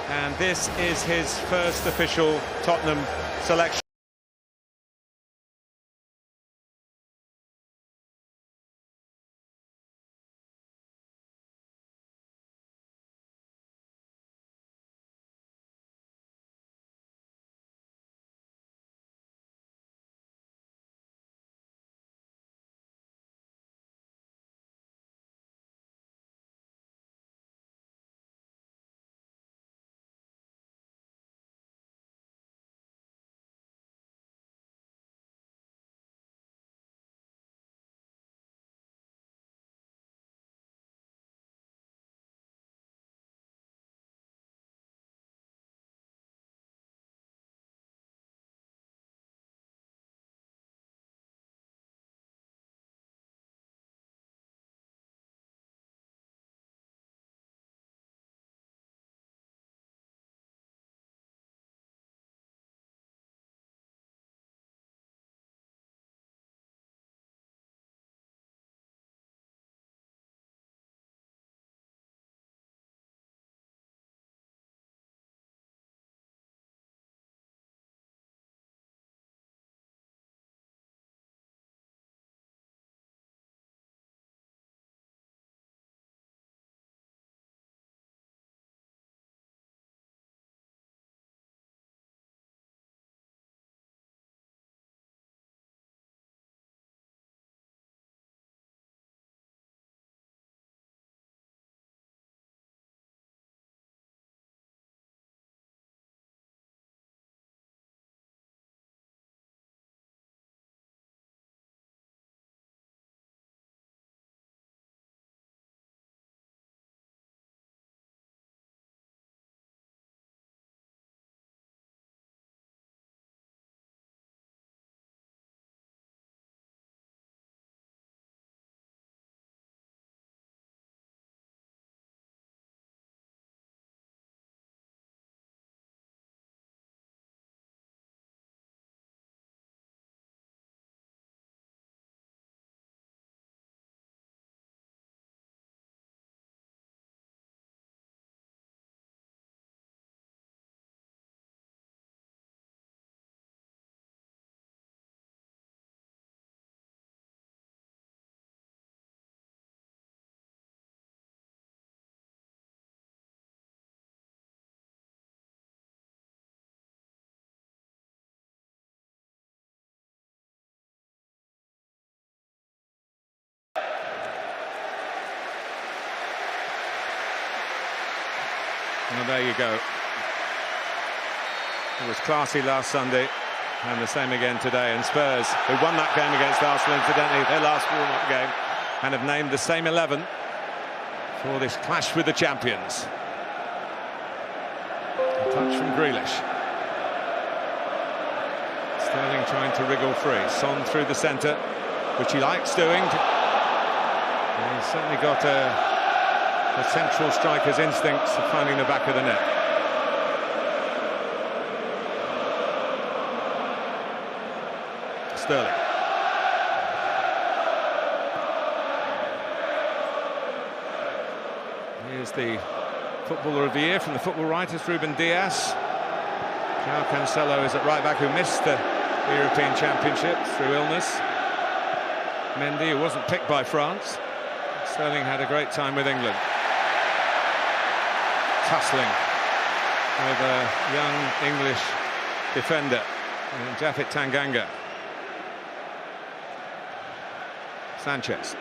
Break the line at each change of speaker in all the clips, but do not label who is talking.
and this is his first official Tottenham selection. Well, there you go. It was classy last Sunday, and the same again today. And Spurs, who won that game against Arsenal, incidentally, their last warm-up game, and have named the same 11 for this clash with the champions. A touch from Grealish. Sterling trying to wriggle free. Son through the centre, which he likes doing. And he's certainly got a central striker's instincts of finding the back of the net. Sterling. Here's the Footballer of the Year from the Football Writers, Ruben Dias. João Cancelo is at right back, who missed the European Championship through illness. Mendy, who wasn't picked by France. Sterling had a great time with England. Tussling with a young English defender, Japhet Tanganga. Sanchez.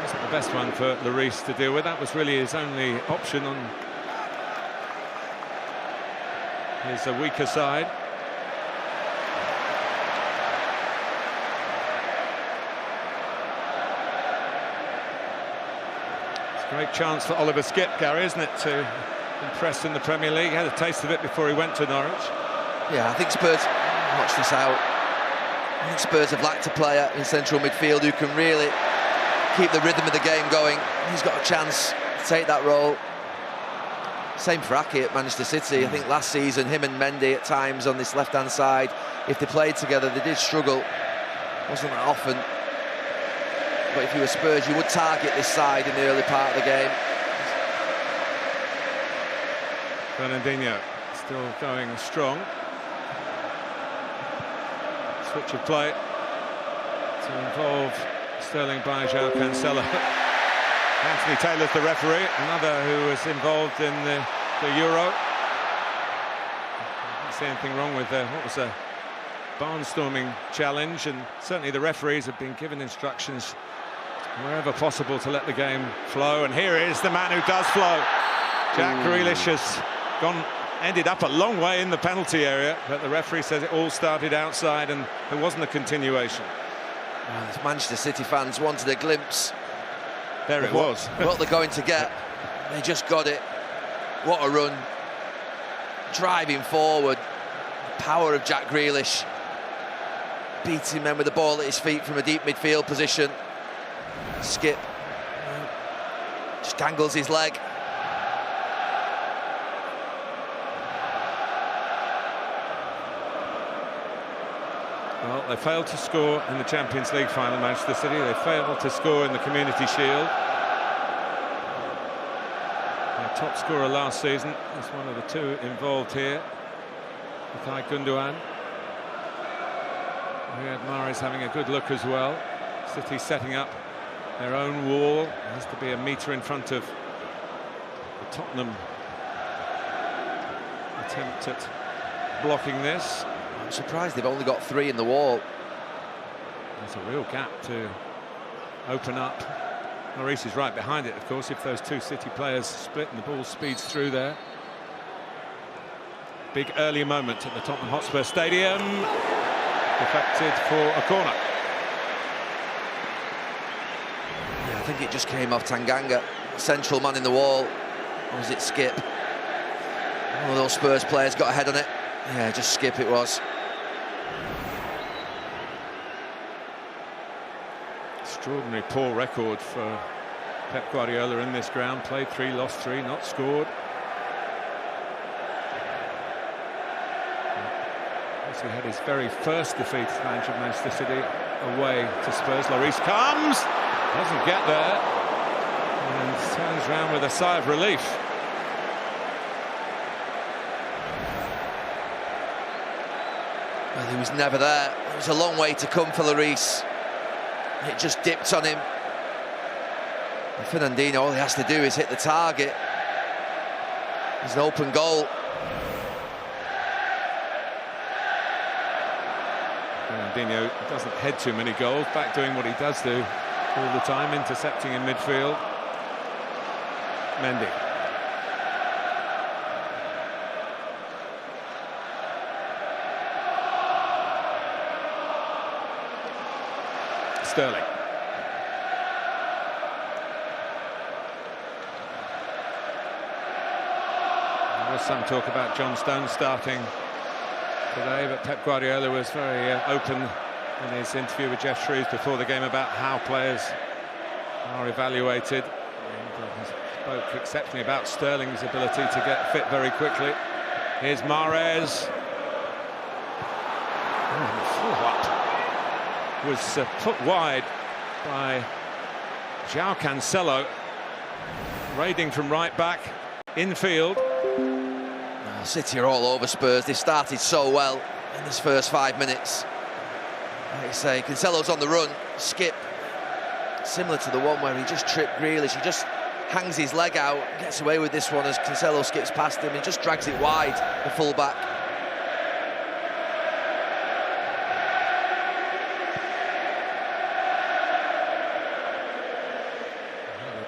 Wasn't the best one for Lloris to deal with. That was really his only option on his weaker side. Great chance for Oliver Skipp, Gary, isn't it, to impress in the Premier League? He had a taste of it before he went to Norwich.
Yeah, I think Spurs, watch this out, I think Spurs have lacked a player in central midfield who can really keep the rhythm of the game going. He's got a chance to take that role. Same for Ake at Manchester City. I think last season, him and Mendy at times on this left-hand side, if they played together, they did struggle. Wasn't that often. But if you were Spurs, you would target this side in the early part of the game.
Fernandinho still going strong. Switch of play to involve Sterling by João Cancelo. Anthony Taylor's the referee, another who was involved in the Euro. I didn't see anything wrong with what was a barnstorming challenge, and certainly the referees have been given instructions wherever possible to let the game flow. And here is the man who does flow. Jack Grealish has ended up a long way in the penalty area, but the referee says it all started outside and there wasn't a continuation.
Well, the Manchester City fans wanted a glimpse.
There it was.
What they're going to get. They just got it. What a run. Driving forward. The power of Jack Grealish. Beating men with the ball at his feet from a deep midfield position. Skip. Just angles his leg.
Well, they failed to score in the Champions League final, Manchester City. They failed to score in the Community Shield. Their top scorer last season is one of the two involved here, Ilkay Gundogan. Riyad Mahrez having a good look as well. City setting up their own wall. There has to be a metre in front of the Tottenham attempt at blocking this.
I'm surprised they've only got 3 in the wall.
There's a real gap to open up. Maurice is right behind it, of course, if those two City players split and the ball speeds through there. Big early moment at the Tottenham Hotspur Stadium. Deflected for a corner.
Yeah, I think it just came off Tanganga. Central man in the wall. Or was it Skip? One of those Spurs players got a head on it. Yeah, just Skip it was.
Extraordinary poor record for Pep Guardiola in this ground. Played 3, lost 3, not scored. He had his very first defeat as manager of Manchester City away to Spurs. Lloris comes, doesn't get there, and turns around with a sigh of relief.
Well, he was never there. It was a long way to come for Lloris. It just dipped on him. And Fernandinho, all he has to do is hit the target. It's an open goal.
Fernandinho doesn't head too many goals, back doing what he does do all the time, intercepting in midfield. Mendy. Sterling. There was some talk about John Stones starting today, but Pep Guardiola was very open in his interview with Jeff Shrews before the game about how players are evaluated. And he spoke exceptionally about Sterling's ability to get fit very quickly. Here's Mahrez. Was put wide by João Cancelo, raiding from right back, infield.
City are all over Spurs. They started so well in this first 5 minutes. Like you say, Cancelo's on the run. Skip, similar to the one where he just tripped Grealish. He just hangs his leg out, gets away with this one as Cancelo skips past him and just drags it wide, the full-back.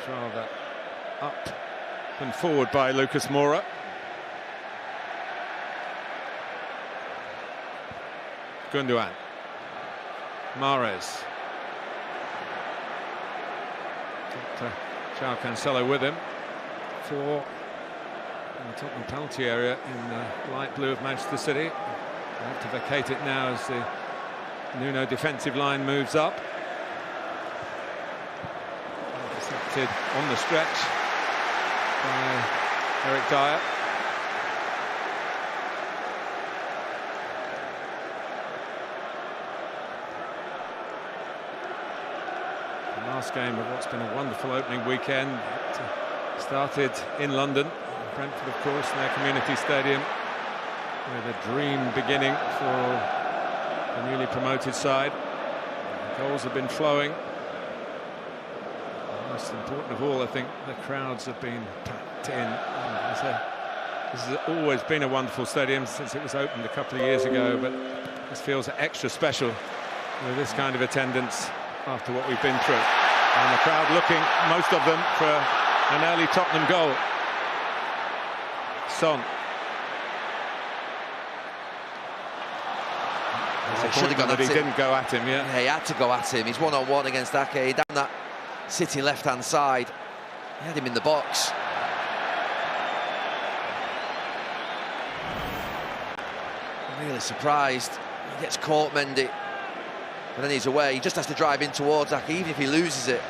Rather up and forward by Lucas Moura. Gundogan. Mahrez. João Cancelo with him. 4 in the Tottenham penalty area in the light blue of Manchester City. They have to vacate it now as the Nuno defensive line moves up. Intercepted on the stretch by Eric Dyer. The last game of what's been a wonderful opening weekend. It started in London, Brentford, of course, in their community stadium, with a dream beginning for the newly promoted side. The goals have been flowing. Most important of all, I think, the crowds have been packed in. This has always been a wonderful stadium since it was opened a couple of years ago, but this feels extra special with this kind of attendance after what we've been through. And the crowd looking, most of them, for an early Tottenham goal. Son.
He should have gone
that
at
he
him.
didn't go at him, yeah.
Yeah, he had to go at him. He's one-on-one against Ake down that City left-hand side. He had him in the box. I'm really surprised. He gets caught, Mendy. And then he's away. He just has to drive in towards Ake, even if he loses it.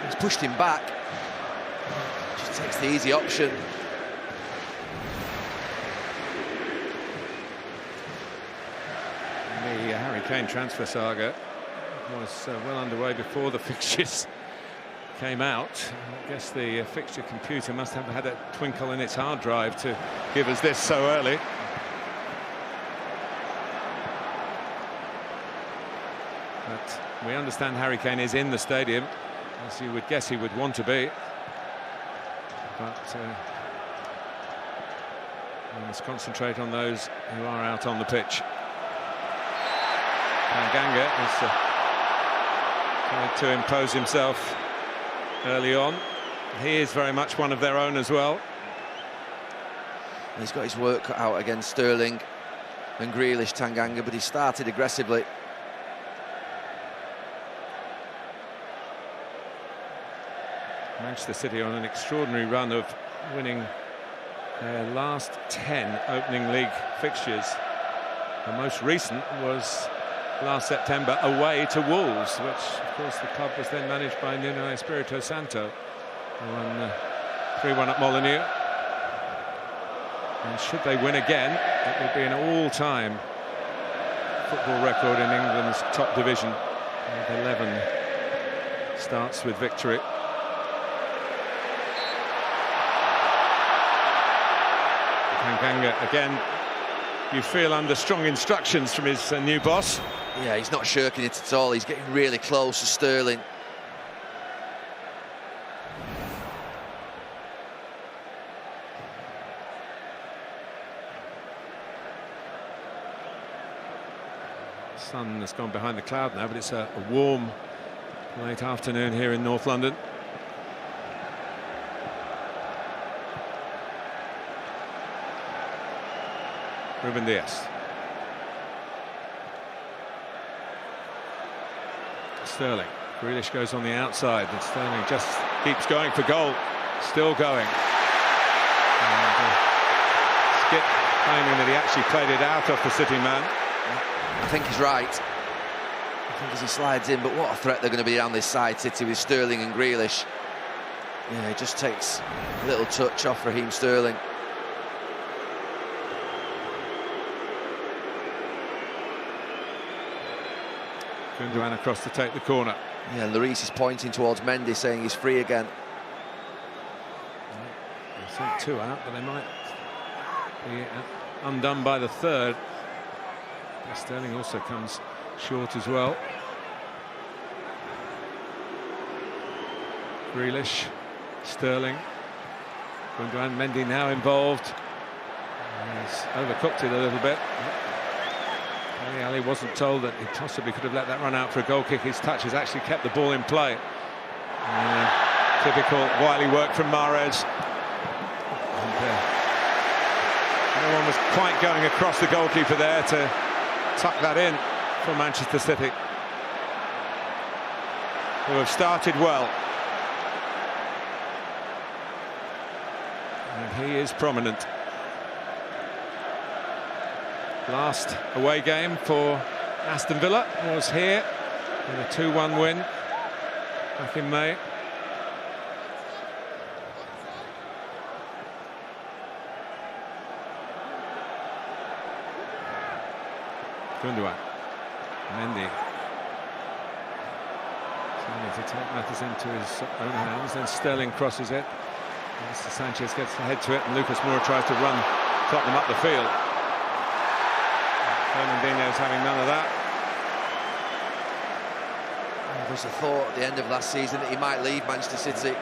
He's pushed him back. Just takes the easy option.
The Harry Kane transfer saga was well underway before the fixtures came out. I guess the fixture computer must have had a twinkle in its hard drive to give us this so early. But we understand Harry Kane is in the stadium, as you would guess he would want to be. But we must concentrate on those who are out on the pitch. Tanganga has tried to impose himself early on. He is very much one of their own as well.
He's got his work cut out against Sterling and Grealish, Tanganga, but he started aggressively.
Manchester City on an extraordinary run of winning their last 10 opening league fixtures. The most recent was last September away to Wolves, which of course the club was then managed by Nuno Espirito Santo, who won 3-1 at Molineux. And should they win again, it would be an all-time football record in England's top division. 11 starts with victory. Tanganga again, you feel under strong instructions from his new boss.
Yeah, he's not shirking it at all. He's getting really close to Sterling.
The sun has gone behind the cloud now, but it's a warm late afternoon here in North London. Ruben Dias. Sterling. Grealish goes on the outside, and Sterling just keeps going for goal. Still going. And, Skip claiming that he actually played it out off the City man.
I think he's right. I think as he slides in, but what a threat they're going to be down this side, City, with Sterling and Grealish. Yeah, he just takes a little touch off Raheem Sterling.
Gundogan across to take the corner.
Yeah, Lloris is pointing towards Mendy, saying he's free again.
They sent two out, but they might be undone by the third. Sterling also comes short as well. Grealish, Sterling, Gundogan, Mendy now involved. He's overcooked it a little bit. Ali wasn't told that he possibly could have let that run out for a goal kick. His touch has actually kept the ball in play. Typical wily work from Mahrez. No one was quite going across the goalkeeper there to tuck that in for Manchester City, who have started well. And he is prominent. Last away game for Aston Villa was here in a 2-1 win back in May. Gundogan, Mendy trying to take matters into his own hands, then Sterling crosses it. Mr. Sanchez gets the head to it, and Lucas Moura tries to run Tottenham up the field. Fernandinho's having none of that.
There's a thought at the end of last season that he might leave Manchester City.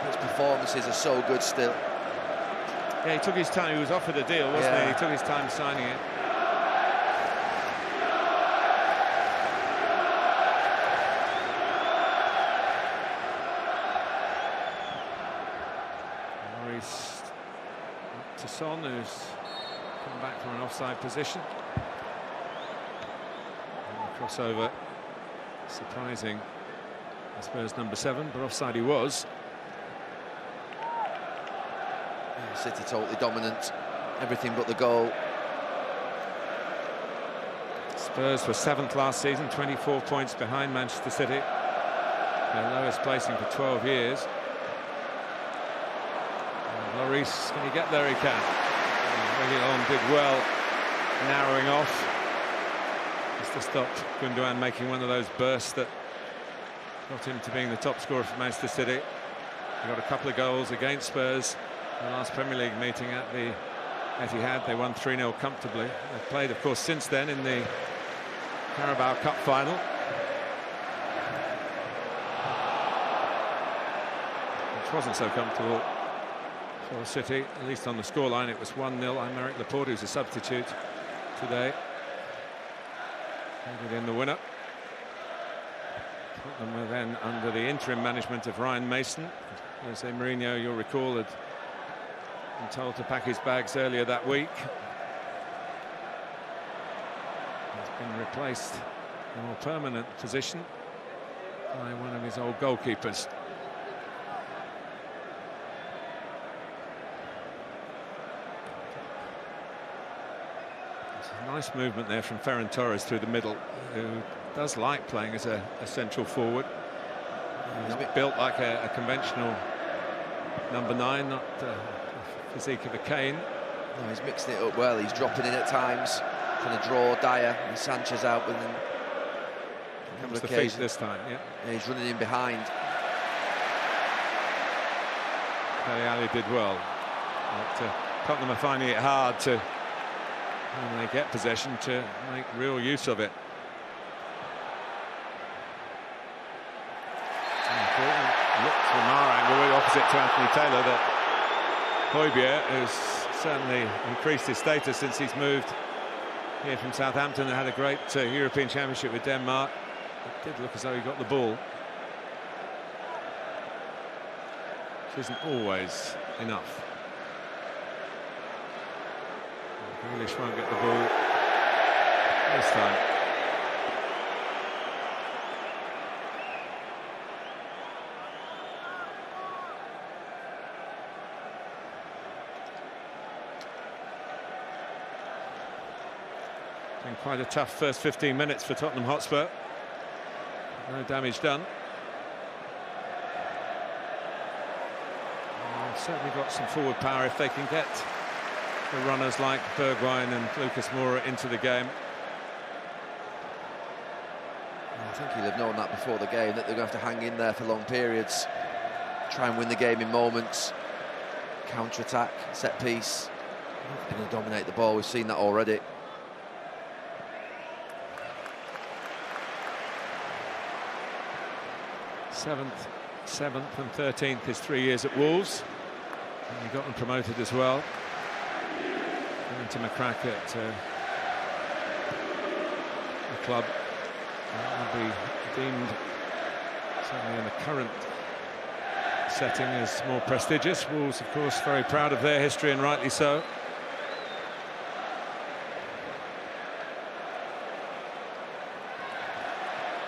His performances are so good still.
Yeah, he took his time. He was offered a deal, wasn't he? He took his time signing it. Maurice to Son, who's come back from an offside position. And the crossover, surprising, I suppose, number 7, but offside he was.
City totally dominant, everything but the goal.
Spurs were 7th last season, 24 points behind Manchester City. Their lowest placing for 12 years. And Lloris, can he get there? He can. Reguilon did well, narrowing off. Just to stop Gundogan making one of those bursts that got him to being the top scorer for Manchester City. He got a couple of goals against Spurs. The last Premier League meeting at the Etihad, they won 3-0 comfortably. They've played, of course, since then in the Carabao Cup final. Which wasn't so comfortable for City, at least on the scoreline. It was 1-0. Aymeric Laporte, who's a substitute today, handed in the winner. Tottenham were then under the interim management of Ryan Mason. Jose Mourinho, you'll recall, had been told to pack his bags earlier that week. He's been replaced in a more permanent position by one of his old goalkeepers. It's a nice movement there from Ferran Torres through the middle, who does like playing as a central forward. He's built like a conventional number 9, not physique of a Kane.
No, he's mixing it up well. He's dropping in at times, trying to draw Dyer and Sanchez out within a couple of occasions.
This time, yeah.
He's running in behind.
Dele Alli did well. But, Tottenham are finding it hard to, when they get possession, to make real use of it. Looked from our angle, really opposite to Anthony Taylor, that Højbjerg, who's certainly increased his status since he's moved here from Southampton and had a great European Championship with Denmark. It did look as though he got the ball, which isn't always enough. Grealish won't get the ball this time. Been quite a tough first 15 minutes for Tottenham Hotspur. No damage done. Certainly got some forward power if they can get the runners like Bergwijn and Lucas Moura into the game.
I think he'll have known that before the game, that they're going to have to hang in there for long periods, try and win the game in moments, counter-attack, set piece. They're going to dominate the ball. We've seen that already.
Seventh and 13th, his 3 years at Wolves. And he got them promoted as well. Going to McCrack at the club. That will be deemed, certainly in the current setting, as more prestigious. Wolves, of course, very proud of their history, and rightly so.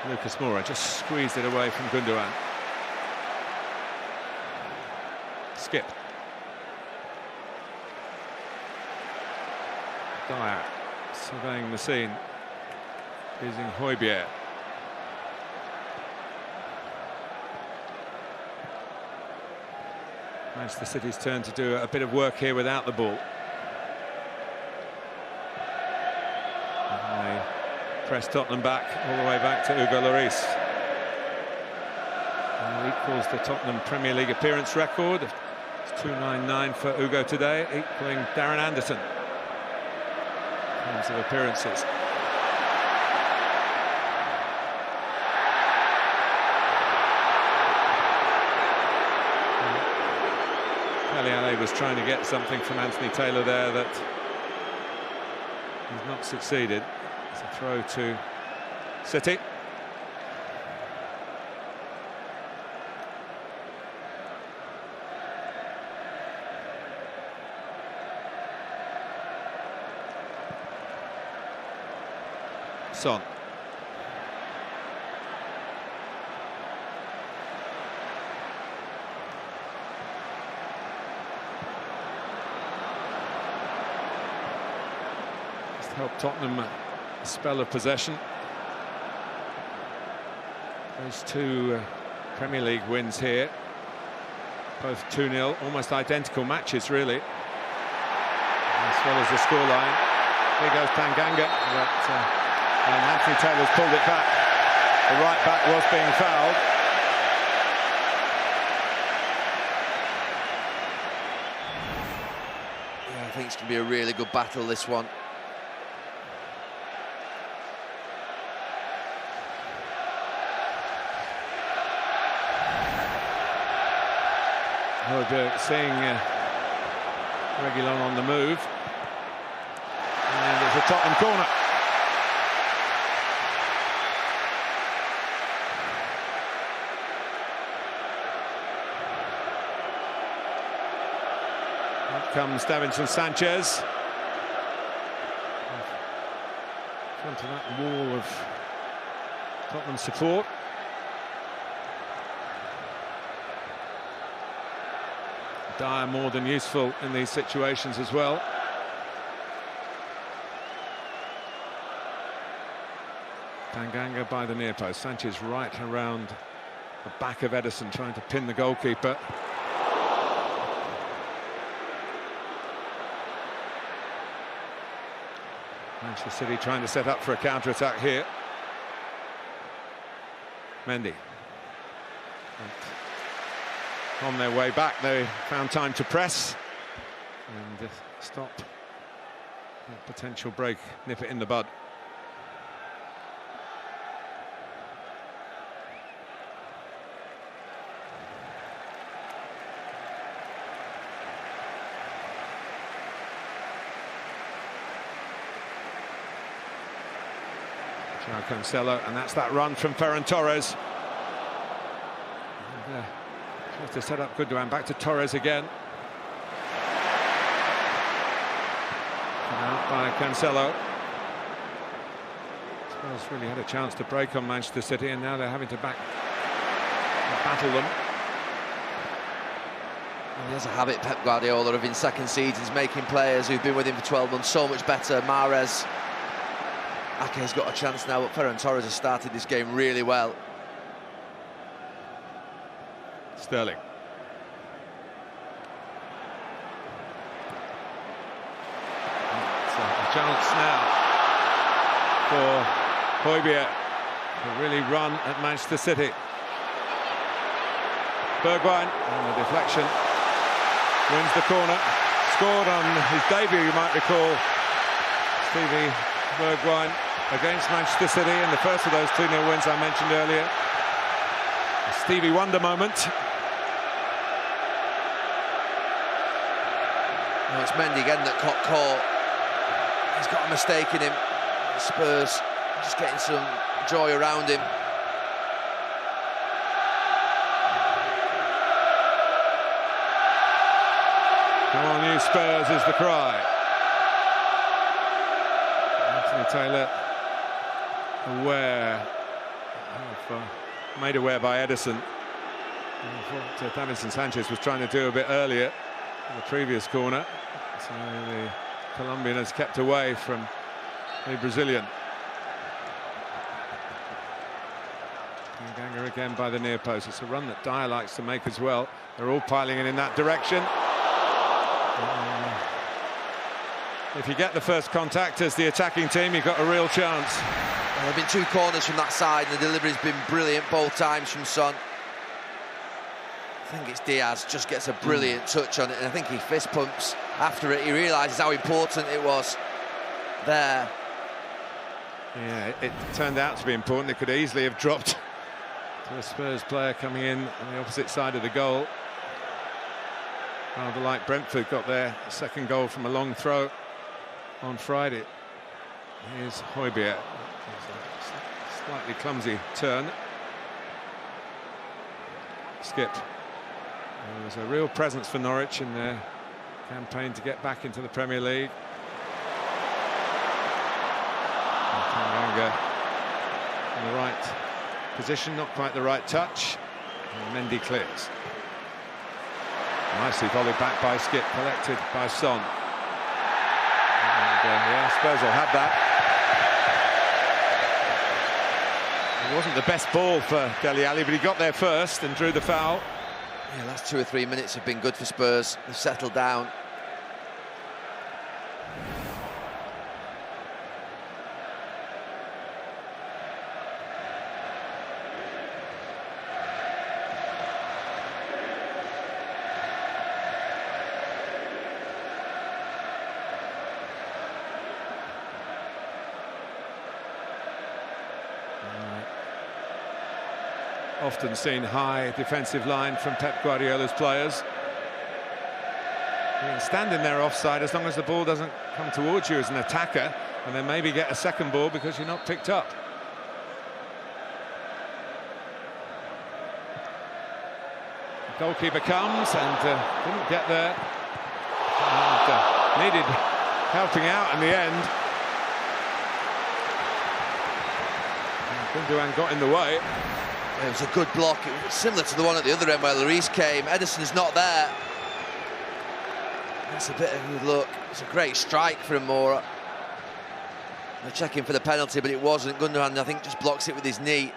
Lucas Moura just squeezed it away from Gundogan. Skip. Dyer surveying the scene, using Højbjerg. Manchester City's turn to do a bit of work here without the ball. And they press Tottenham back, all the way back to Hugo Lloris. And equals the Tottenham Premier League appearance record of It's 299 for Ugo today, equaling Darren Anderson in terms of appearances. Kelly was trying to get something from Anthony Taylor there that he's not succeeded. It's a throw to City. Son. Just helped Tottenham a spell of possession. Those two Premier League wins here, both 2-0, almost identical matches really, as well as the scoreline. Here goes Tanganga, and Anthony Taylor's pulled it back. The right back was being fouled.
Yeah, I think it's going to be a really good battle, this one.
Seeing Reguilon on the move. And there's a Tottenham corner. Up comes Davinson Sanchez. In front of that wall of Tottenham support. Dyer more than useful in these situations as well. Tanganga by the near post. Sanchez right around the back of Ederson, trying to pin the goalkeeper. Manchester City trying to set up for a counter-attack here. Mendy. On their way back, they found time to press and stop that potential break, nip it in the bud. Cancelo, and that's that run from Ferran Torres. And, to set up Gundogan, back to Torres again. Out by Cancelo. Spurs really had a chance to break on Manchester City, and now they're having to battle them.
He has a habit, Pep Guardiola, of in second seasons making players who've been with him for 12 months so much better. Mahrez, Ake's got a chance now, but Ferran Torres has started this game really well.
Sterling. So a chance now for Højbjerg to really run at Manchester City. Bergwijn, and the deflection, wins the corner. Scored on his debut, you might recall, Stevie Bergwijn against Manchester City in the first of those 2-0 wins I mentioned earlier. A Stevie Wonder moment.
Oh, it's Mendy again that got caught. He's got a mistake in him. Spurs just getting some joy around him.
Come on, you Spurs, is the cry. Anthony Taylor made aware by Ederson of what Davinson Sanchez was trying to do a bit earlier in the previous corner. So the Colombian has kept away from the Brazilian. Tanganga again by the near post. It's a run that Dyer likes to make as well. They're all piling in that direction. If you get the first contact as the attacking team, you've got a real chance.
There have been two corners from that side, and the delivery's been brilliant both times from Son. I think it's Diaz, just gets a brilliant touch on it, and I think he fist pumps after it. He realises how important it was there.
Yeah, it turned out to be important. It could easily have dropped to a Spurs player coming in on the opposite side of the goal. Rather like Brentford got their second goal from a long throw on Friday. Here's Højbjerg. Slightly clumsy turn. Skip. There was a real presence for Norwich in their campaign to get back into the Premier League. Tanganga in the right position, not quite the right touch. And Mendy clears. Nicely volleyed back by Skip, collected by Son. And yeah, Spurs will have that. It wasn't the best ball for Dele Alli, but he got there first and drew the foul.
Yeah, last 2 or 3 minutes have been good for Spurs. They've settled down.
Often seen high defensive line from Pep Guardiola's players. You can stand in there offside as long as the ball doesn't come towards you as an attacker, and then maybe get a second ball because you're not picked up. The goalkeeper comes and didn't get there. And, needed helping out in the end. Gundogan got in the way.
It was a good block. It was similar to the one at the other end where Lloris came. Ederson's not there. That's a bit of a good look. It's a great strike from Moura. They're checking for the penalty, but it wasn't. Gundogan, I think, just blocks it with his knee.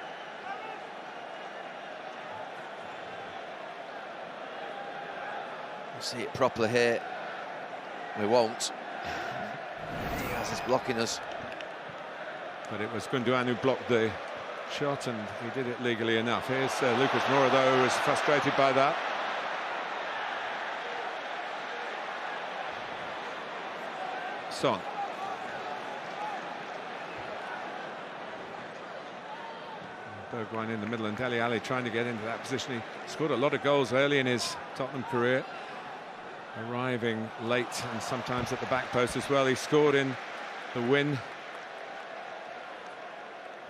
We'll see it properly here. We won't. Diaz is blocking us.
But it was Gundogan who blocked the shot, and he did it legally enough. Here's Lucas Moura, though, who is frustrated by that. Son. Bergwijn in the middle, and Dele Alli trying to get into that position. He scored a lot of goals early in his Tottenham career, arriving late and sometimes at the back post as well. He scored in the win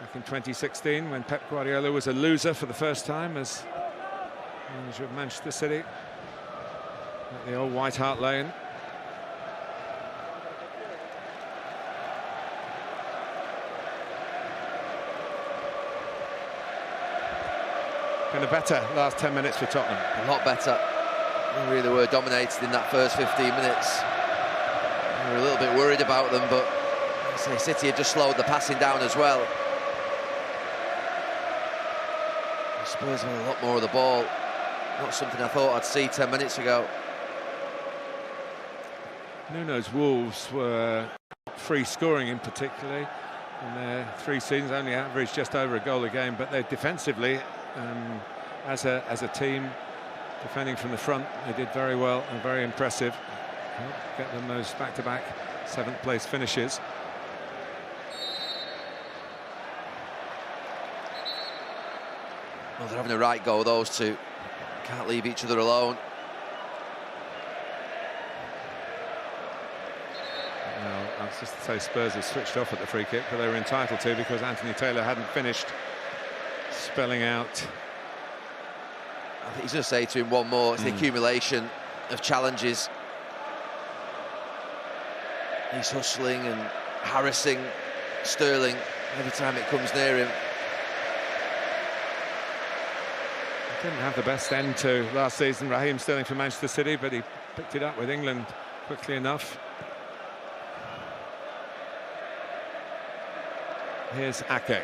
back in 2016 when Pep Guardiola was a loser for the first time as manager of Manchester City at the old White Hart Lane. Been a better last 10 minutes for Tottenham.
A lot better. They really were dominated in that first 15 minutes. We were a little bit worried about them, but I say City had just slowed the passing down as well. Spurs had a lot more of the ball. Not something I thought I'd see 10 minutes ago.
Nuno's Wolves were free scoring in particularly. In their 3 seasons, only averaged just over a goal a game, but they're defensively, as a team, defending from the front, they did very well and very impressive. Get them those back-to-back 7th place finishes.
Well, they're having a right go, those two. Can't leave each other alone.
Well, I was just to say Spurs have switched off at the free kick, but they were entitled to because Anthony Taylor hadn't finished spelling out.
I think he's going to say to him one more. It's the accumulation of challenges. He's hustling and harassing Sterling every time it comes near him.
Didn't have the best end to last season, Raheem Sterling for Manchester City, but he picked it up with England quickly enough. Here's Ake.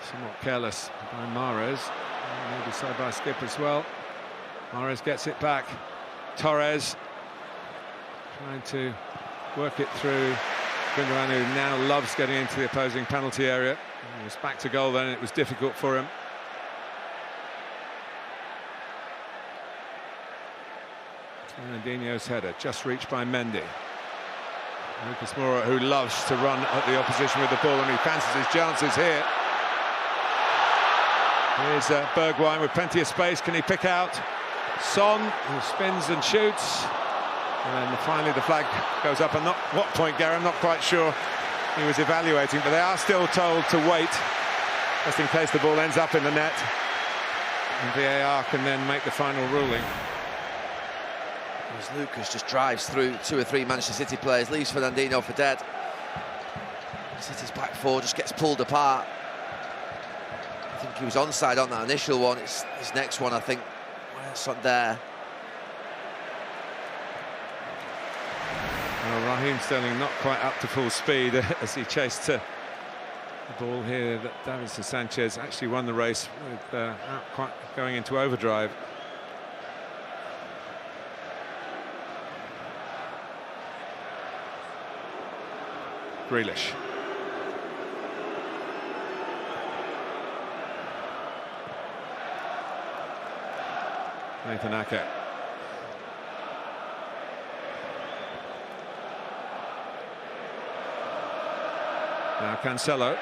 Somewhat careless by Mahrez, maybe so by Skip as well. Mahrez gets it back. Torres trying to work it through. Gundogan, who now loves getting into the opposing penalty area. He was back to goal then, and it was difficult for him. Fernandinho's header, just reached by Mendy. Lucas Moura, who loves to run at the opposition with the ball, and he fancies his chances here. Here's Bergwijn with plenty of space. Can he pick out Son, who spins and shoots? And then finally the flag goes up. And not what point, Gary, I'm not quite sure he was evaluating, but they are still told to wait, just in case the ball ends up in the net. And VAR can then make the final ruling.
As Lucas just drives through 2 or 3 Manchester City players, leaves Fernandinho for dead. City's back four just gets pulled apart. I think he was onside on that initial one. It's his next one, I think. Where's not there?
Well, Raheem Sterling not quite up to full speed as he chased the ball here. That Davinson Sanchez actually won the race with quite going into overdrive. Grealish. Nathan Ake. Now Cancelo.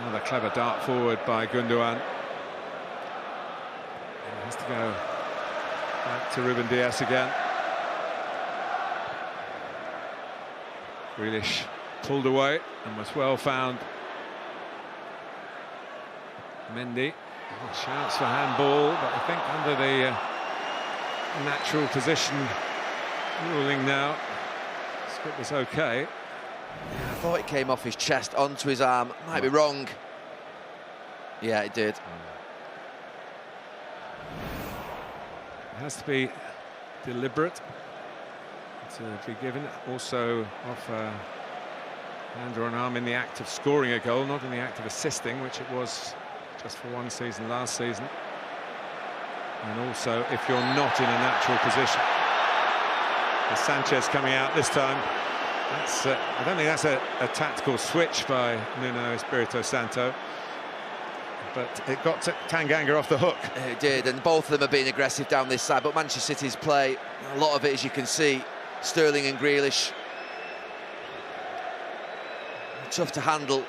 Another clever dart forward by Gundogan. He has to go back to Ruben Dias again. Grealish pulled away and was well found. Mendy shouts for handball, but I think under the natural position ruling now, it was okay.
Yeah, I thought it came off his chest onto his arm. Might be wrong. Yeah, it did.
It has to be deliberate to be given. Also off a hand or an arm in the act of scoring a goal, not in the act of assisting, which it was just for one season last season. And also if you're not in a natural position. With Sanchez coming out this time, that's I don't think that's a tactical switch by Nuno Espirito Santo, but it got Tanganga off the hook.
It did, and both of them are being aggressive down this side, but Manchester City's play, a lot of it, as you can see, Sterling and Grealish, tough to handle.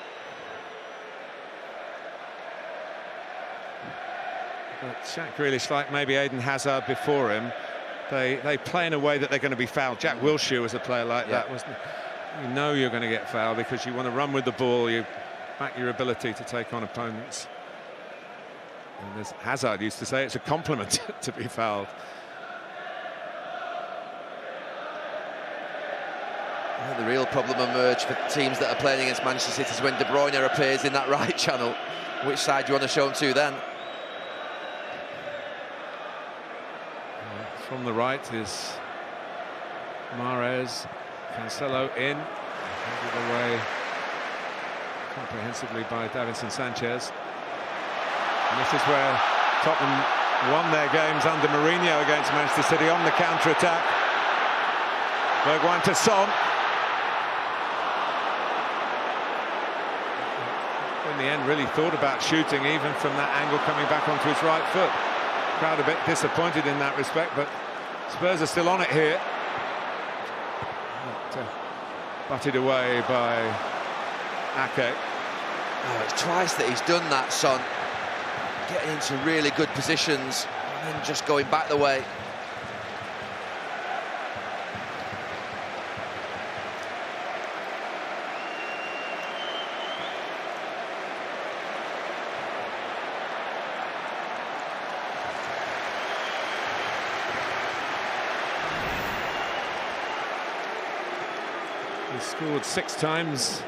But Jack Grealish, like maybe Eden Hazard before him, they play in a way that they're going to be fouled. Jack Wilshere was a player like that, wasn't he? You know you're going to get fouled because you want to run with the ball, you back your ability to take on opponents. And as Hazard used to say, it's a compliment to be fouled.
I think the real problem emerged for teams that are playing against Manchester City is when De Bruyne appears in that right channel. Which side do you want to show him to then?
From the right is Mahrez. Cancelo in, handed away comprehensively by Davinson Sanchez. And this is where Tottenham won their games under Mourinho against Manchester City on the counter-attack. Bergwijn to Son. In the end, really thought about shooting, even from that angle coming back onto his right foot. Crowd a bit disappointed in that respect, but Spurs are still on it here. Butted away by Ake.
Oh, it's twice that he's done that, Son. Getting into really good positions and then just going back the way.
He scored 6 times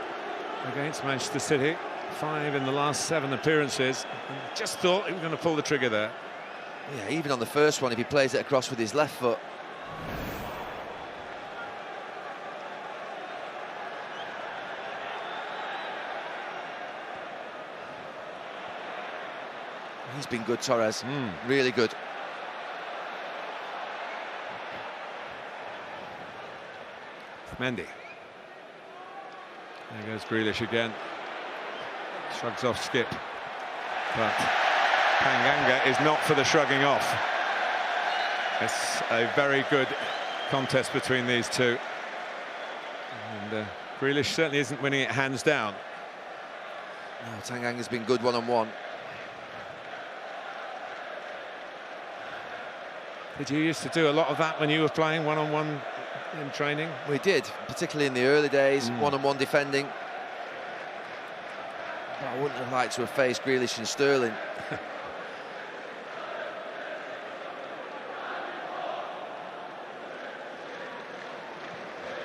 against Manchester City, 5 in the last 7 appearances. And just thought he was going to pull the trigger there.
Yeah, even on the first one, if he plays it across with his left foot. He's been good, Torres. Really good.
Mendy. There goes Grealish again. Shrugs off Skip. But Tanganga is not for the shrugging off. It's a very good contest between these two. And Grealish certainly isn't winning it hands down.
No, Tanganga's been good one-on-one.
Did you used to do a lot of that when you were playing one-on-one in training?
We did, particularly in the early days, one-on-one defending. But I wouldn't have liked to have faced Grealish and Sterling.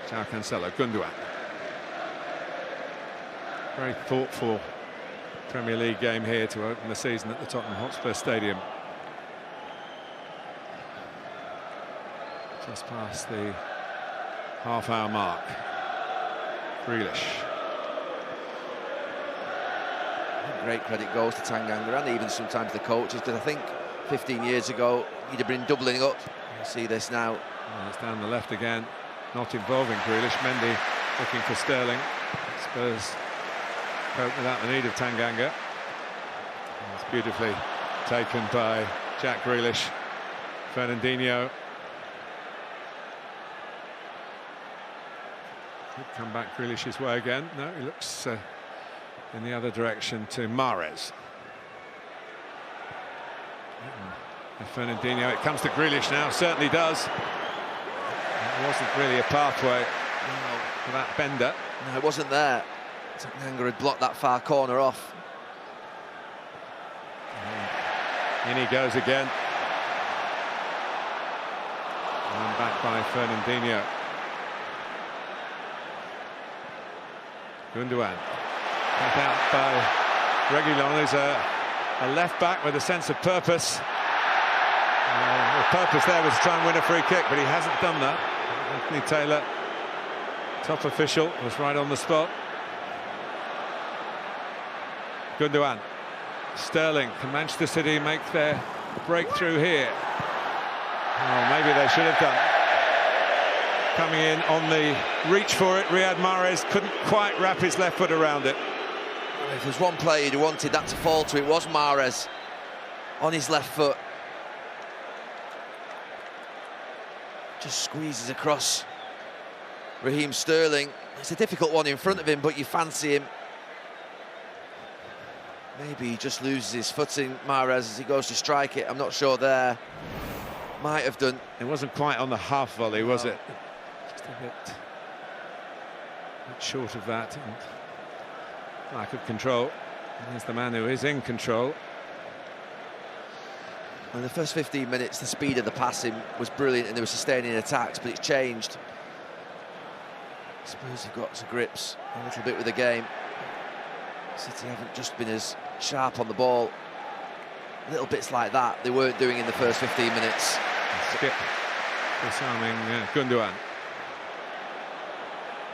João Cancelo, Gundogan. Very thoughtful Premier League game here to open the season at the Tottenham Hotspur Stadium. Just past the half-hour mark. Grealish.
Great credit goes to Tanganga and even sometimes the coaches, because I think 15 years ago he'd have been doubling up. You see this now.
Well, it's down the left again, not involving Grealish. Mendy looking for Sterling. Spurs cope without the need of Tanganga. It's beautifully taken by Jack Grealish. Fernandinho. Could come back Grealish's way again. No, he looks in the other direction to Mahrez. And Fernandinho, it comes to Grealish now, certainly does. It wasn't really a pathway for that bender.
No, it wasn't there. Tanganga had blocked that far corner off.
In he goes again. And back by Fernandinho. Gundogan. Cut out by Reguilon, who's a left-back with a sense of purpose. The purpose there was to try and win a free kick, but he hasn't done that. Anthony Taylor, top official, was right on the spot. Gundogan. Sterling. Can Manchester City make their breakthrough here? Oh, maybe they should have done. Coming in on the reach for it, Riyad Mahrez couldn't quite wrap his left foot around it.
If there's one player who wanted that to fall to, it was Mahrez on his left foot. Just squeezes across Raheem Sterling. It's a difficult one in front of him, but you fancy him. Maybe he just loses his footing, Mahrez, as he goes to strike it. I'm not sure there. Might have done.
It wasn't quite on the half volley, was it? Just a bit short of that. And lack of control. Here's the man who is in control.
In the first 15 minutes, the speed of the passing was brilliant and they were sustaining attacks, but it's changed. Spurs have got to grips a little bit with the game. City haven't just been as sharp on the ball. Little bits like that they weren't doing in the first 15 minutes.
Skip disarming Gundogan.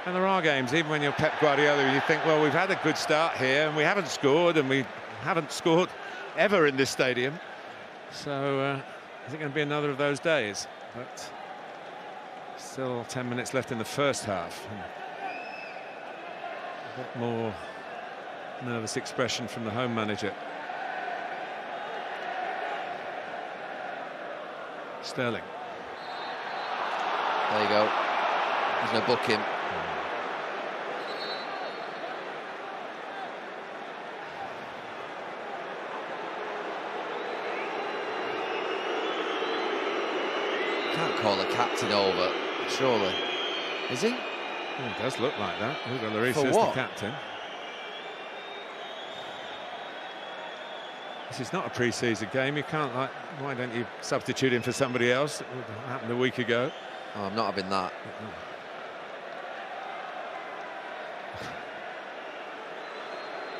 And there are games, even when you're Pep Guardiola, you think, well, we've had a good start here and we haven't scored ever in this stadium. So is it going to be another of those days? But still 10 minutes left in the first half. And a bit more nervous expression from the home manager. Sterling.
There you go. He's going to book him. Can't call the captain over, surely. Is he?
Well, it does look like that. Hugo Lloris is the captain. This is not a pre-season game. You can't, like, why don't you substitute him for somebody else? It happened a week ago.
Oh, I'm not having that.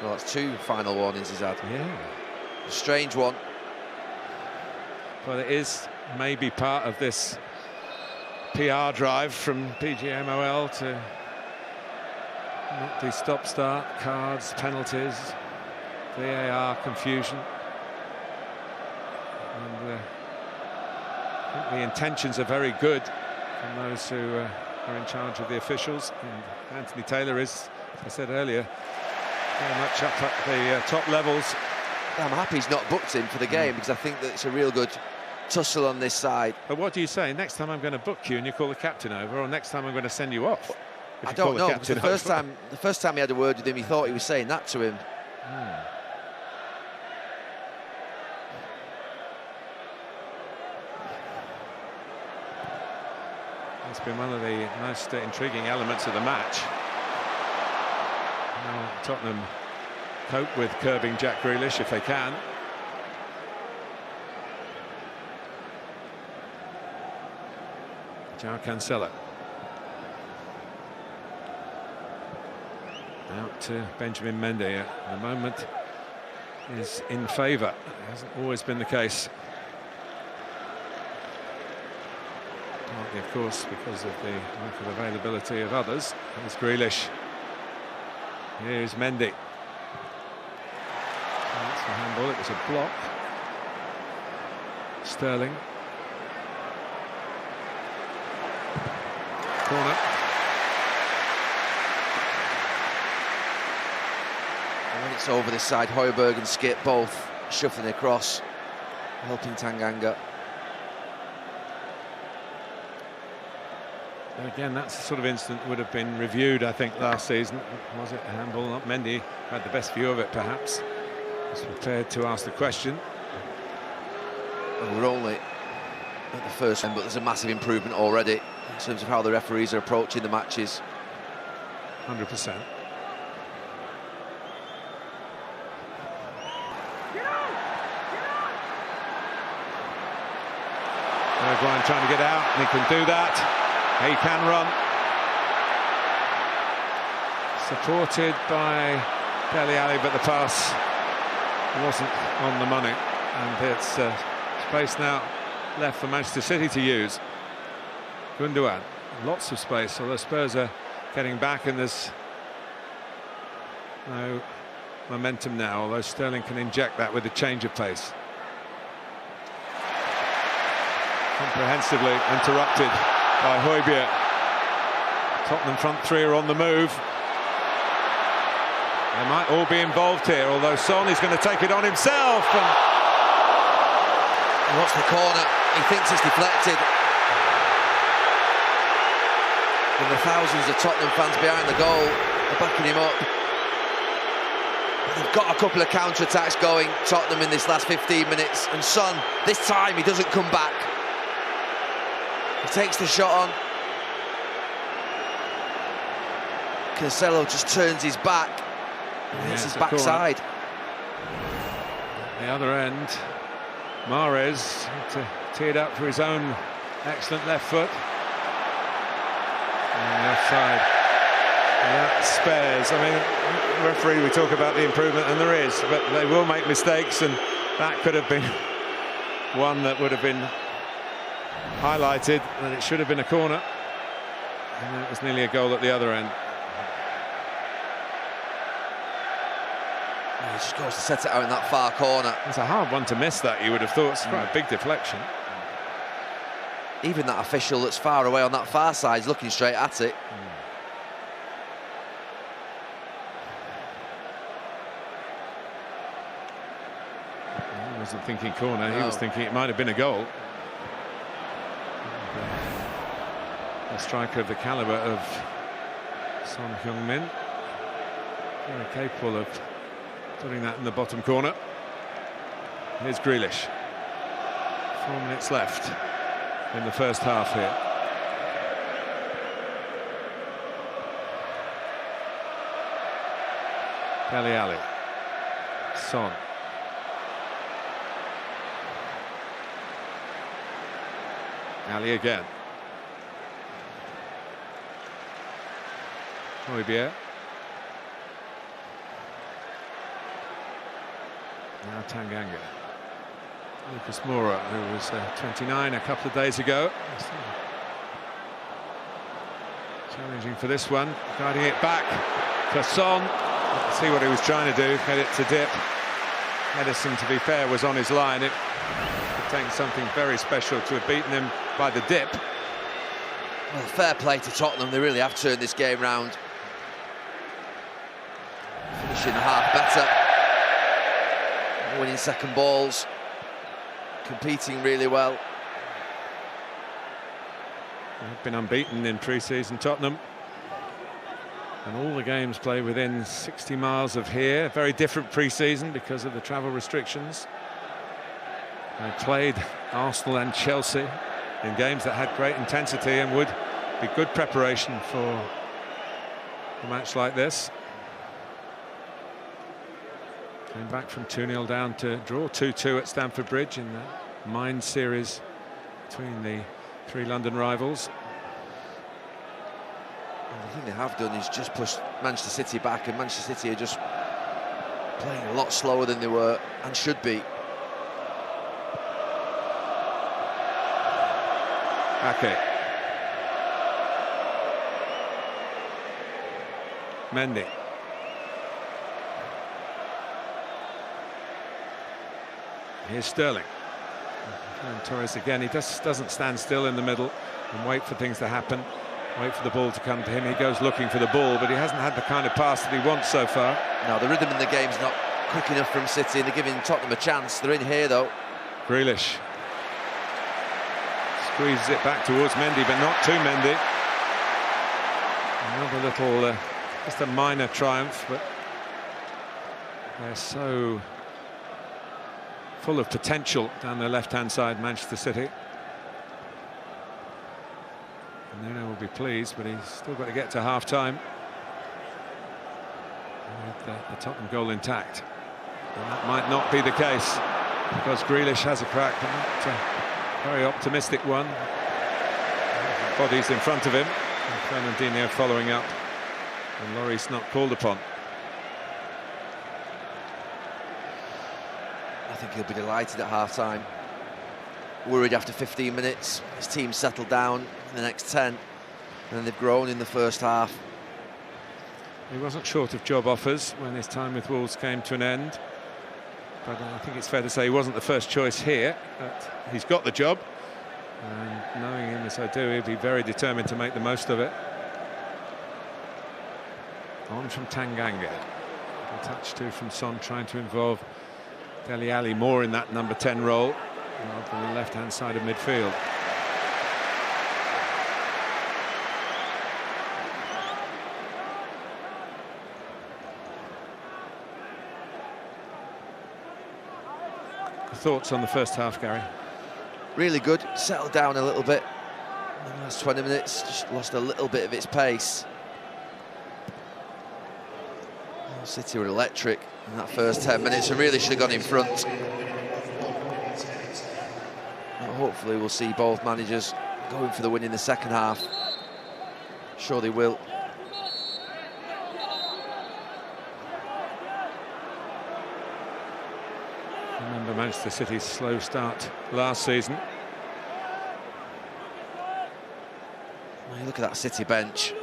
Well, that's 2 final warnings he's had.
Yeah.
A strange one.
Well, it is maybe part of this PR drive from PGMOL to not the stop-start, cards, penalties, VAR confusion. And I think the intentions are very good from those who are in charge of the officials, and Anthony Taylor is, as I said earlier, very much up at the top levels.
I'm happy he's not booked in for the game, because I think that it's a real good tussle on this side.
But what do you say? Next time I'm going to book you and you call the captain over, or next time I'm going to send you off?
I don't know, because the first time he had a word with him, he thought he was saying that to him.
It's been one of the most intriguing elements of the match. Now Tottenham cope with curbing Jack Grealish if they can. João Cancelo. Out to Benjamin Mendy. At the moment is in favour. It hasn't always been the case. Partly, of course, because of the lack of availability of others. Here's Grealish. Here's Mendy. That's the handball. It was a block. Sterling. Corner.
And when it's over this side, Højbjerg and Skip both shuffling across, helping Tanganga.
Again, that's the sort of incident that would have been reviewed, I think, last season. Was it a handball? Not Mendy had the best view of it, perhaps. Was prepared to ask the question.
And we're only at the first end, but there's a massive improvement already in terms of how the referees are approaching the matches.
100%. Bergwijn trying to get out, and he can do that. He can run. Supported by Dele Alli, but the pass wasn't on the money, and it's space now left for Manchester City to use. Gundogan, lots of space, although Spurs are getting back, and there's no momentum now, although Sterling can inject that with a change of pace. Comprehensively interrupted by Højbjerg. Tottenham front three are on the move. They might all be involved here, although Son is going to take it on himself.
And what's the corner? He thinks it's deflected. And the thousands of Tottenham fans behind the goal are backing him up. But they've got a couple of counter-attacks going, Tottenham, in this last 15 minutes. And Son, this time, he doesn't come back. He takes the shot on. Cancelo just turns his back. And hits his backside.
The other end, Mahrez teed up for his own excellent left foot. And the offside. That spares. I mean, referee, we talk about the improvement, and there is, but they will make mistakes, and that could have been one that would have been highlighted, and it should have been a corner. And it was nearly a goal at the other end.
He just goes to set it out in that far corner.
It's a hard one to miss, that, you would have thought. It's quite a big deflection.
Even that official that's far away on that far side is looking straight at it.
He wasn't thinking corner, no. He was thinking it might have been a goal. A striker of the calibre of Son Heung-min, very capable of putting that in the bottom corner. Here's Grealish. 4 minutes left in the first half here. Dele Alli. Son. Ali again. Højbjerg. Now Tanganga. Lucas Moura, who was 29 a couple of days ago. Challenging for this one, guiding it back for Son. Let's see what he was trying to do, get it to dip. Edison, to be fair, was on his line. It would take something very special to have beaten him by the dip.
Well, fair play to Tottenham, they really have turned this game round. Finishing the half better. Winning second balls. Competing really well.
They've been unbeaten in pre-season, Tottenham. And all the games play within 60 miles of here. Very different pre-season because of the travel restrictions. They played Arsenal and Chelsea in games that had great intensity and would be good preparation for a match like this. Came back from 2-0 down to draw 2-2 at Stamford Bridge in the Mind series between the three London rivals.
And the thing they have done is just push Manchester City back, and Manchester City are just playing a lot slower than they were and should be.
Ake. Mendy. Here's Sterling. And Torres again. He just doesn't stand still in the middle and wait for things to happen. Wait for the ball to come to him. He goes looking for the ball, but he hasn't had the kind of pass that he wants so far.
No, the rhythm in the game's not quick enough from City, and they're giving Tottenham a chance. They're in here, though.
Grealish squeezes it back towards Mendy, but not to Mendy. Another little, just a minor triumph, but they're so full of potential down their left-hand side, Manchester City. And Nuno will be pleased, but he's still got to get to half-time with the Tottenham goal intact. And that might not be the case, because Grealish has a crack, but not a very optimistic one. Bodies in front of him, and Fernandinho following up, and Lloris not called upon.
I think he'll be delighted at half-time. Worried after 15 minutes. His team settled down in the next 10, and they've grown in the first half.
He wasn't short of job offers when his time with Wolves came to an end, but I think it's fair to say he wasn't the first choice here. But he's got the job, and knowing him as I do, he'll be very determined to make the most of it. On from Tanganga. A touch too from Son, trying to involve Dele Alli more in that number 10 role rather than the left-hand side of midfield. Thoughts on the first half, Gary?
Really good. Settled down a little bit. In the last 20 minutes, just lost a little bit of its pace. City were electric in that first 10 minutes and really should have gone in front. But hopefully we'll see both managers going for the win in the second half. Sure they will.
Remember Manchester City's slow start last season.
Well, you look at that City bench.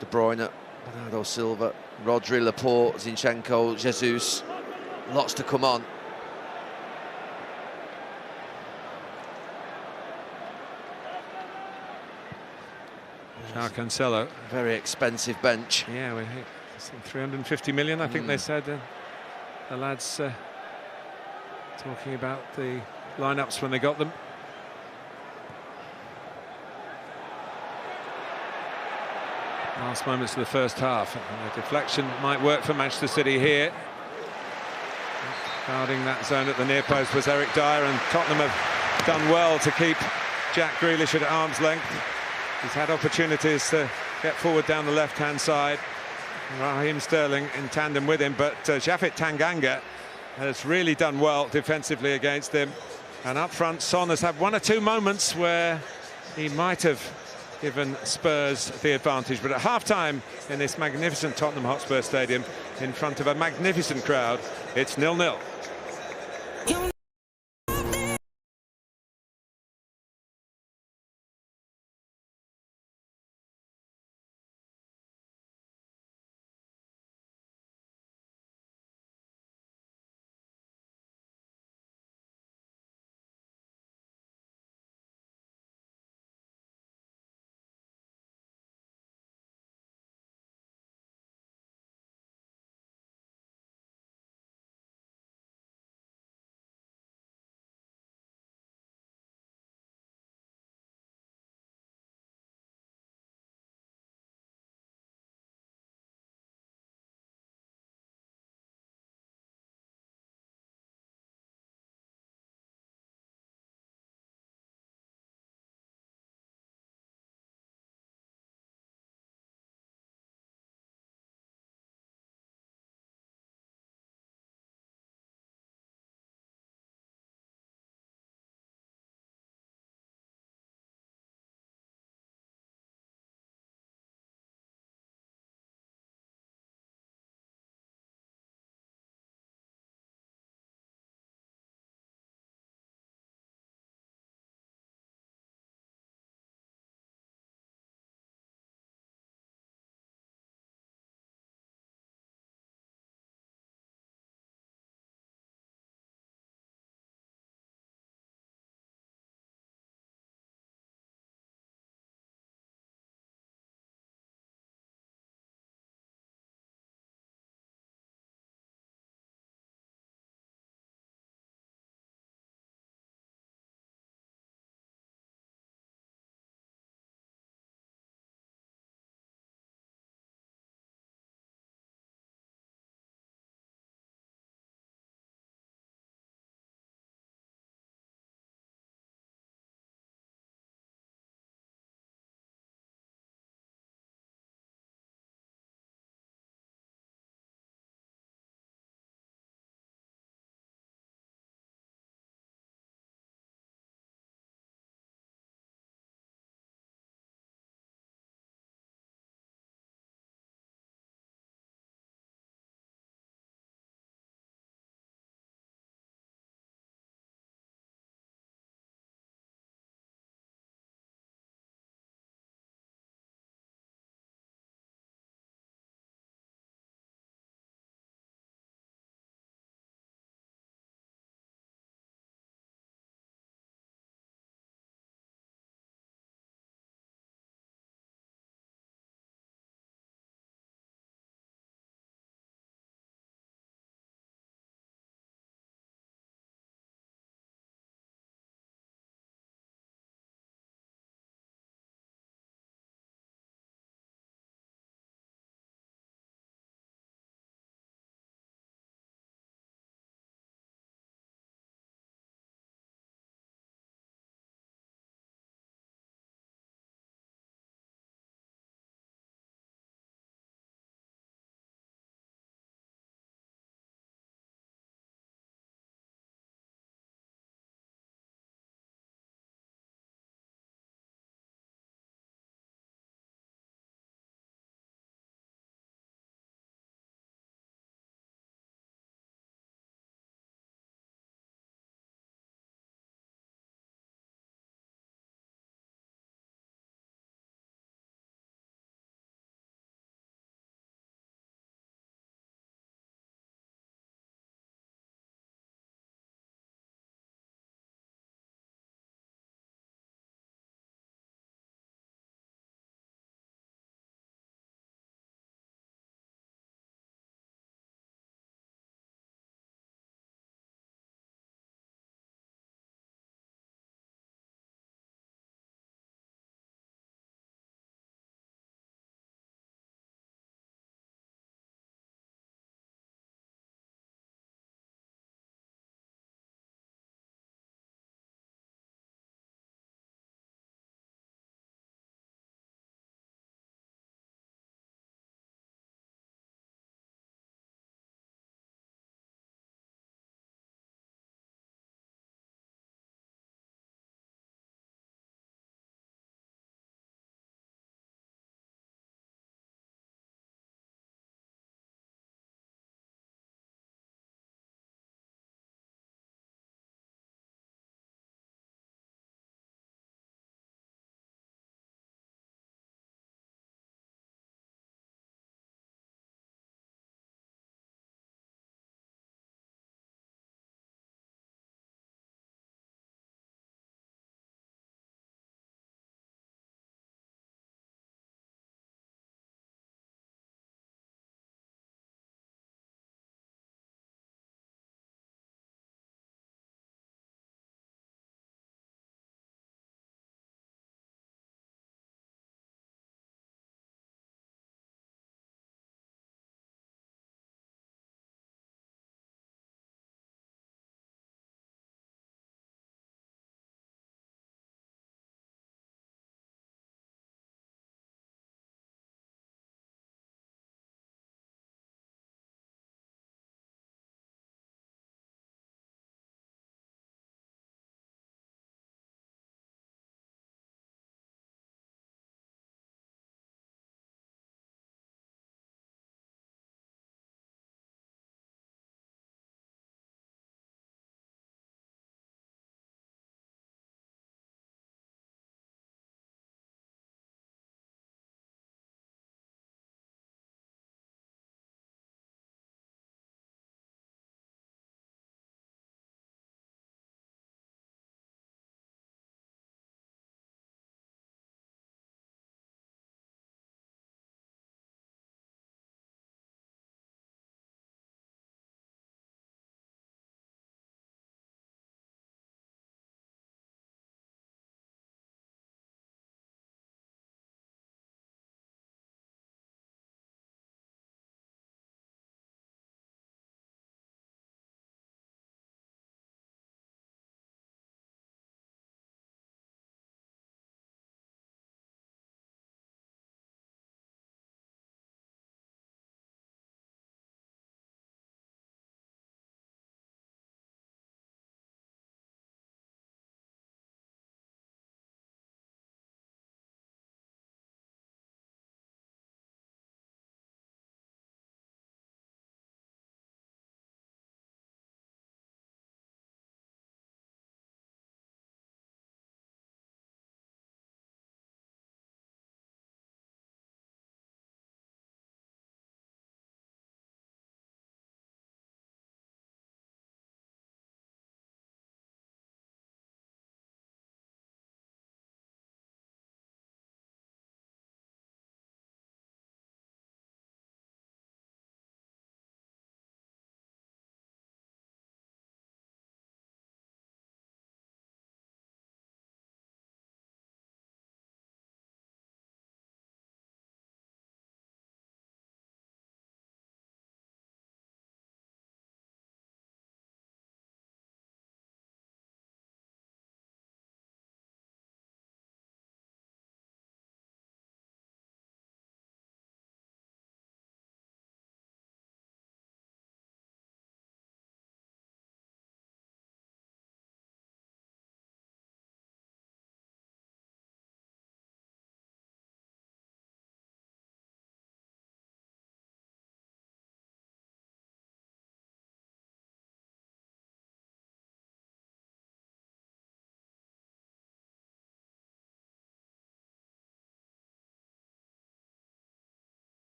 De Bruyne, Bernardo Silva, Rodri, Laporte, Zinchenko, Jesus. Lots to come on.
Cancelo.
Very expensive bench.
Yeah, we hit 350 million, I think they said. The lads talking about the lineups when they got them. Last moments of the first half. And a deflection might work for Manchester City here. Guarding that zone at the near post was Eric Dyer, and Tottenham have done well to keep Jack Grealish at arm's length. He's had opportunities to get forward down the left-hand side. Raheem Sterling in tandem with him, but Japhet Tanganga has really done well defensively against him. And up front, Son has had one or two moments where he might have given Spurs the advantage. But at half-time in this magnificent Tottenham Hotspur Stadium, in front of a magnificent crowd, it's 0-0.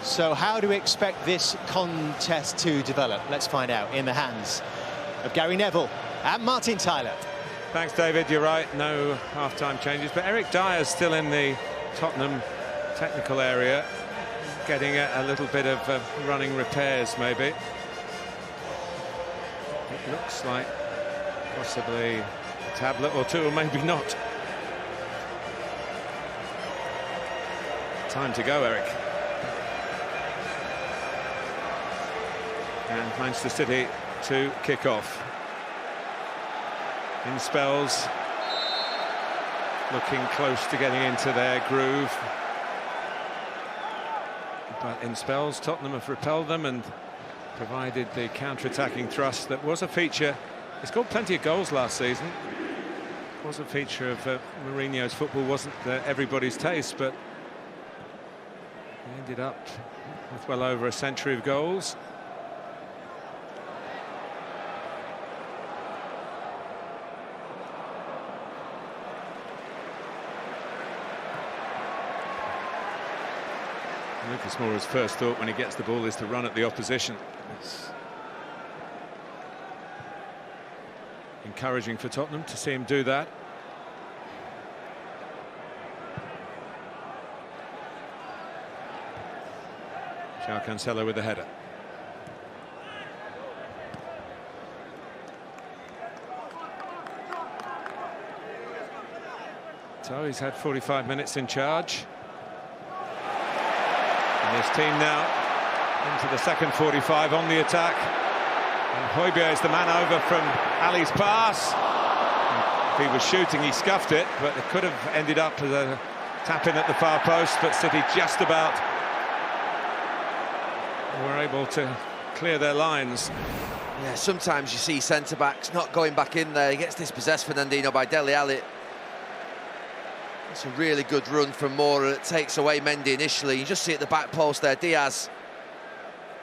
So how do we expect this contest to develop? Let's find out in the hands of Gary Neville and Martin Tyler.
Thanks, David. You're right. No half-time changes, but Eric Dyer's still in the Tottenham technical area, getting a little bit of running repairs, maybe. It looks like possibly a tablet or two, or maybe not. Time to go, Eric. And Manchester City to kick off. In spells, looking close to getting into their groove. But in spells, Tottenham have repelled them and provided the counter-attacking thrust that was a feature. He scored plenty of goals last season. It was a feature of Mourinho's football. Wasn't everybody's taste, but he ended up with well over a century of goals. Lucas Moura's first thought when he gets the ball is to run at the opposition. It's encouraging for Tottenham to see him do that. João Cancelo with the header. So he's had 45 minutes in charge. And his team now into the second 45 on the attack. And Højbjerg is the man over from Ali's pass. If he was shooting, he scuffed it, but it could have ended up as a tap-in at the far post, but City just about were able to clear their lines.
Yeah, sometimes you see centre-backs not going back in there. He gets dispossessed, Fernandinho, by Dele Alli. It's a really good run from Moura that takes away Mendy initially. You just see at the back post there, Diaz.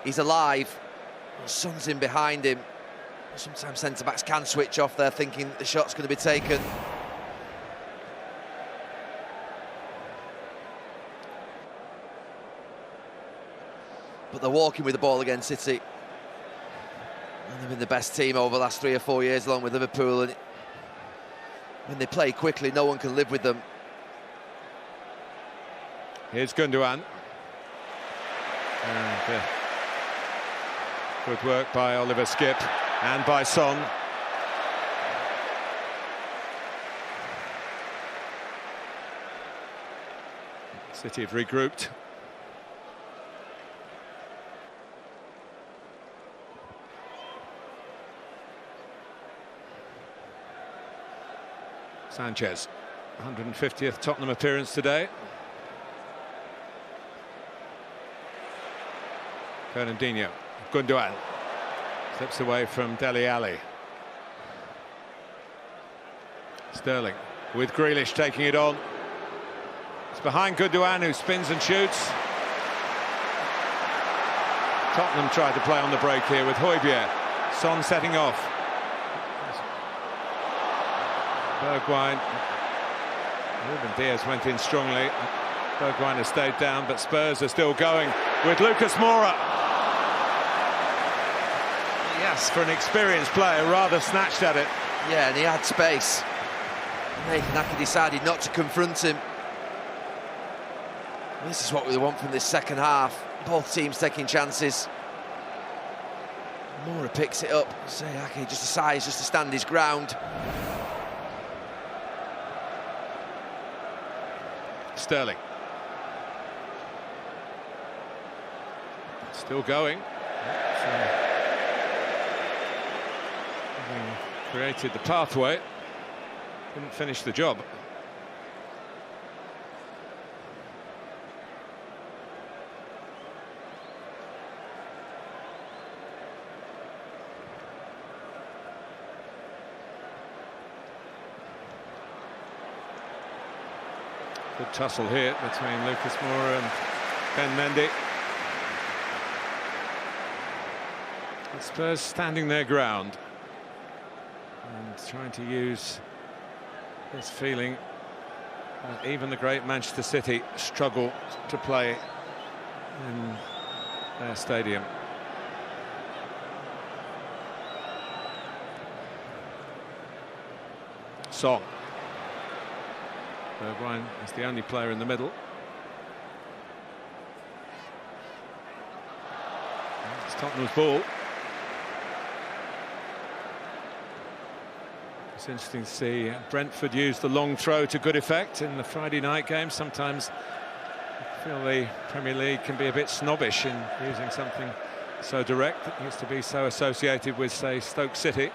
He's alive. Son's in behind him. Sometimes centre-backs can switch off there thinking the shot's going to be taken. But they're walking with the ball against City. And they've been the best team over the last 3 or 4 years, along with Liverpool. And when they play quickly, no one can live with them.
Here's Gundogan. And good work by Oliver Skipp and by Son. City have regrouped. Sanchez, 150th Tottenham appearance today. Fernandinho, Gundogan slips away from Dele Alli. Sterling with Grealish taking it on. It's behind Gundogan, who spins and shoots. Tottenham tried to play on the break here with Højbjerg. Son setting off. Bergwijn. Ruben Diaz went in strongly. Bergwijn has stayed down, but Spurs are still going with Lucas Moura. Yes, for an experienced player, rather snatched at it.
Yeah, and he had space. Nathan Ake decided not to confront him. This is what we want from this second half. Both teams taking chances. Moura picks it up. Say Ake just decides just to stand his ground.
Sterling. Still going. Having created the pathway, couldn't finish the job. Good tussle here between Lucas Moura and Ben Mendy. The Spurs standing their ground and trying to use this feeling that even the great Manchester City struggle to play in their stadium. Song. Bergwijn is the only player in the middle. It's Tottenham's ball. It's interesting to see Brentford use the long throw to good effect in the Friday night game. Sometimes I feel the Premier League can be a bit snobbish in using something so direct that used to be so associated with, say, Stoke City.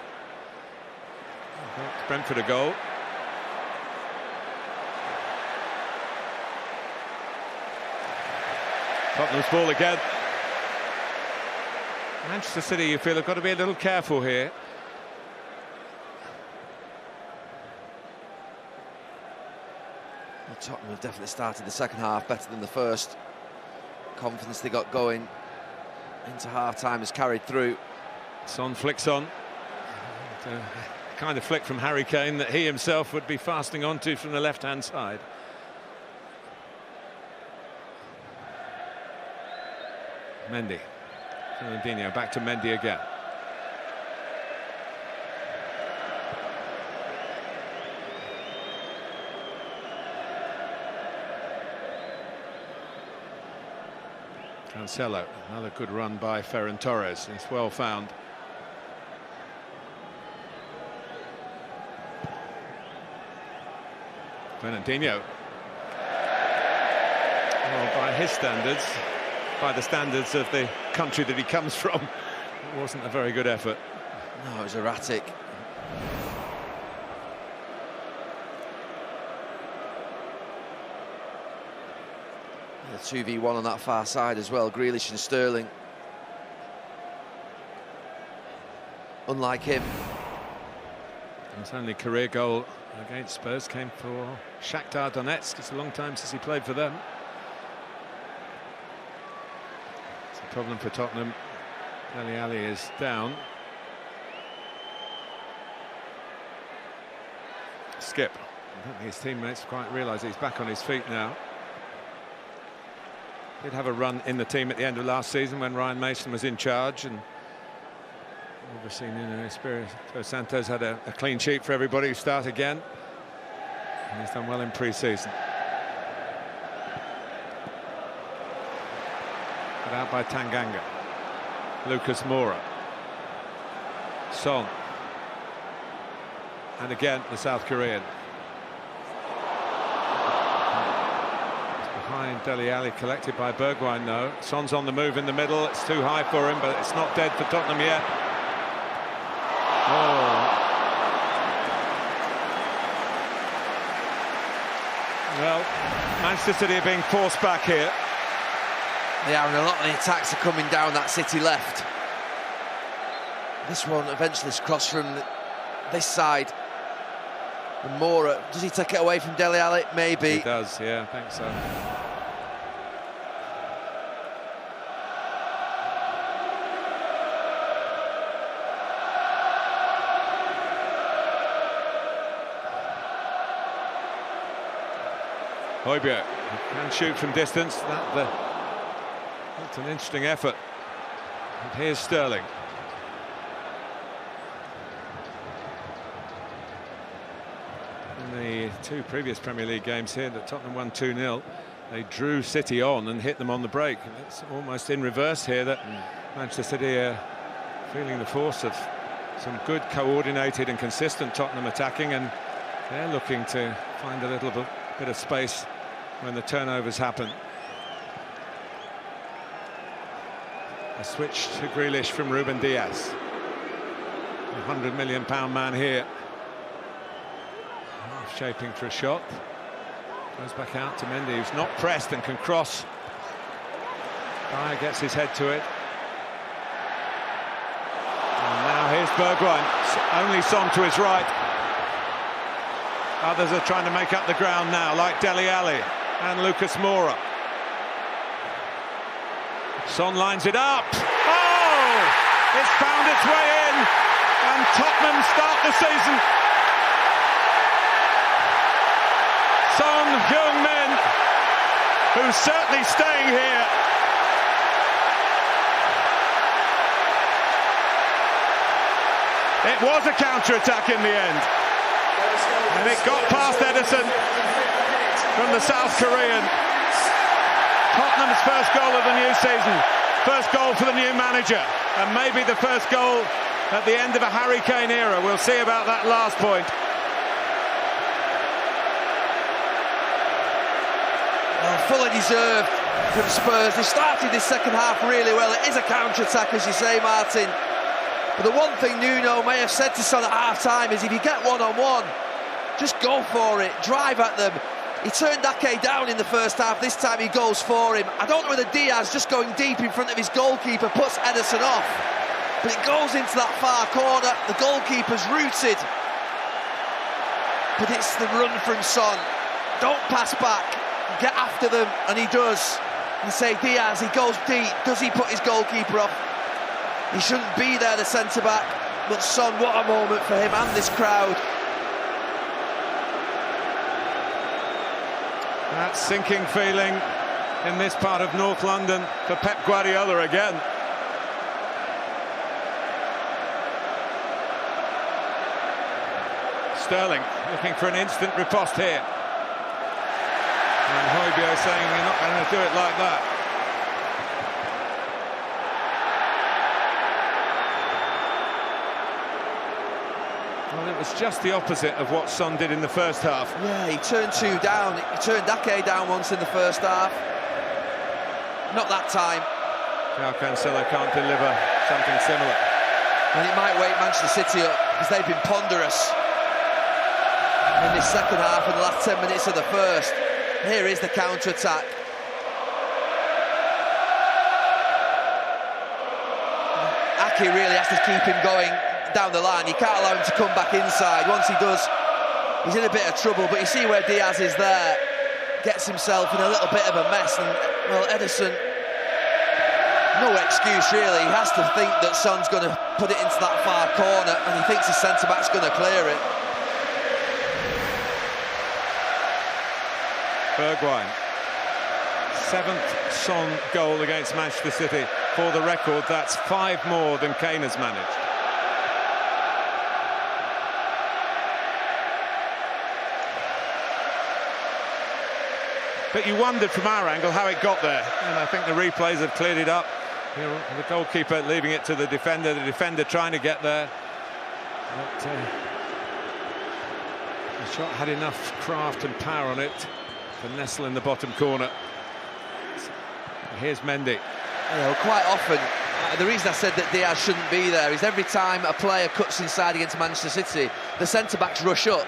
Brentford a goal. Tottenham's ball again. Manchester City, you feel, have got to be a little careful here.
Well, Tottenham have definitely started the second half better than the first. Confidence they got going into half-time has carried through.
Son flicks on. And, kind of flick from Harry Kane that he himself would be fasting onto from the left-hand side. Mendy. Fernandinho back to Mendy again. Cancelo, another good run by Ferran Torres. It's well found. Fernandinho. Well, by his standards, by the standards of the country that he comes from, it wasn't a very good effort.
No, it was erratic. The 2v1 on that far side as well, Grealish and Sterling. Unlike him.
His only career goal against Spurs came for Shakhtar Donetsk. It's a long time since he played for them. It's a problem for Tottenham. Dele Alli is down. Skip. I don't think his teammates quite realise he's back on his feet now. Did have a run in the team at the end of last season when Ryan Mason was in charge, and obviously Nuno Espirito Santos had a clean sheet for everybody who start again, and he's done well in pre-season. Put out by Tanganga. Lucas Moura. Son. And again the South Korean. Behind Dele Alli, collected by Bergwijn though. Son's on the move in the middle. It's too high for him, but it's not dead for Tottenham yet. Oh. Well, Manchester City are being forced back here.
Yeah, and a lot of the attacks are coming down that City left. This one eventually is crossed from this side. And Moura, does he take it away from Dele Alli? Maybe.
He does, yeah, I think so. Højbjerg can shoot from distance. That's an interesting effort. And here's Sterling. In the two previous Premier League games here that Tottenham won 2-0, they drew City on and hit them on the break. It's almost in reverse here that Manchester City are feeling the force of some good coordinated and consistent Tottenham attacking, and they're looking to find a little bit of space when the turnovers happen. A switch to Grealish from Ruben Diaz. A £100 million man here. Shaping for a shot. Goes back out to Mendy, who's not pressed and can cross. Dyer gets his head to it. And now here's Bergwijn. Only Son to his right. Others are trying to make up the ground now, like Dele Alli and Lucas Moura. Son lines it up. Oh! It's found its way in, and Tottenham start the season. Son Heung-min, who's certainly staying here, It was a counter-attack in the end. And it got past Ederson from the South Korean. Tottenham's first goal of the new season. First goal for the new manager. And maybe the first goal at the end of a Harry Kane era. We'll see about that last point.
Well, fully deserved from Spurs. They started this second half really well. It is a counter-attack, as you say, Martin. But the one thing Nuno may have said to Son at half-time is if you get one-on-one, just go for it, drive at them. He turned Ake down in the first half. This time he goes for him. I don't know whether Diaz, just going deep in front of his goalkeeper, puts Ederson off. But it goes into that far corner. The goalkeeper's rooted. But it's the run from Son. Don't pass back. Get after them. And he does. You say Diaz, he goes deep. Does he put his goalkeeper off? He shouldn't be there, the centre-back. But Son, what a moment for him and this crowd.
That sinking feeling in this part of North London for Pep Guardiola again. Sterling looking for an instant riposte here. And Højbjerg saying you're not going to do it like that. Well, it was just the opposite of what Son did in the first half.
Yeah, he turned two down. He turned Ake down once in the first half. Not that time.
Cancelo can't deliver something similar.
And it might wake Manchester City up because they've been ponderous in this second half and the last 10 minutes of the first. Here is the counter-attack. Ake really has to keep him going down the line. You can't allow him to come back inside. Once he does, he's in a bit of trouble. But you see where Diaz is there, gets himself in a little bit of a mess. And, well, Ederson, no excuse really. He has to think that Son's going to put it into that far corner, and he thinks his centre-back's going to clear it.
Bergwijn, 7th Son goal against Manchester City. For the record, that's 5 more than Kane has managed. But you wondered from our angle how it got there, and I think the replays have cleared it up. You know, the goalkeeper leaving it to the defender trying to get there. But, the shot had enough craft and power on it to nestle in the bottom corner. Here's Mendy.
You know, quite often, the reason I said that Diaz shouldn't be there is every time a player cuts inside against Manchester City, the centre-backs rush up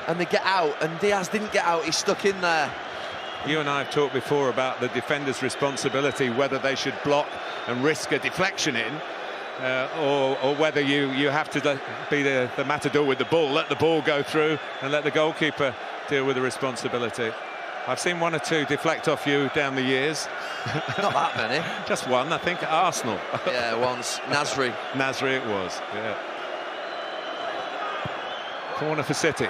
and they get out, and Diaz didn't get out, he's stuck in there.
You and I have talked before about the defender's responsibility, whether they should block and risk a deflection in, or whether you have to be the matador with the ball, let the ball go through and let the goalkeeper deal with the responsibility. I've seen 1 or 2 deflect off you down the years.
Not that many.
Just one, I think, at Arsenal.
Yeah, once. Nasri.
Nasri it was, yeah. Corner for City.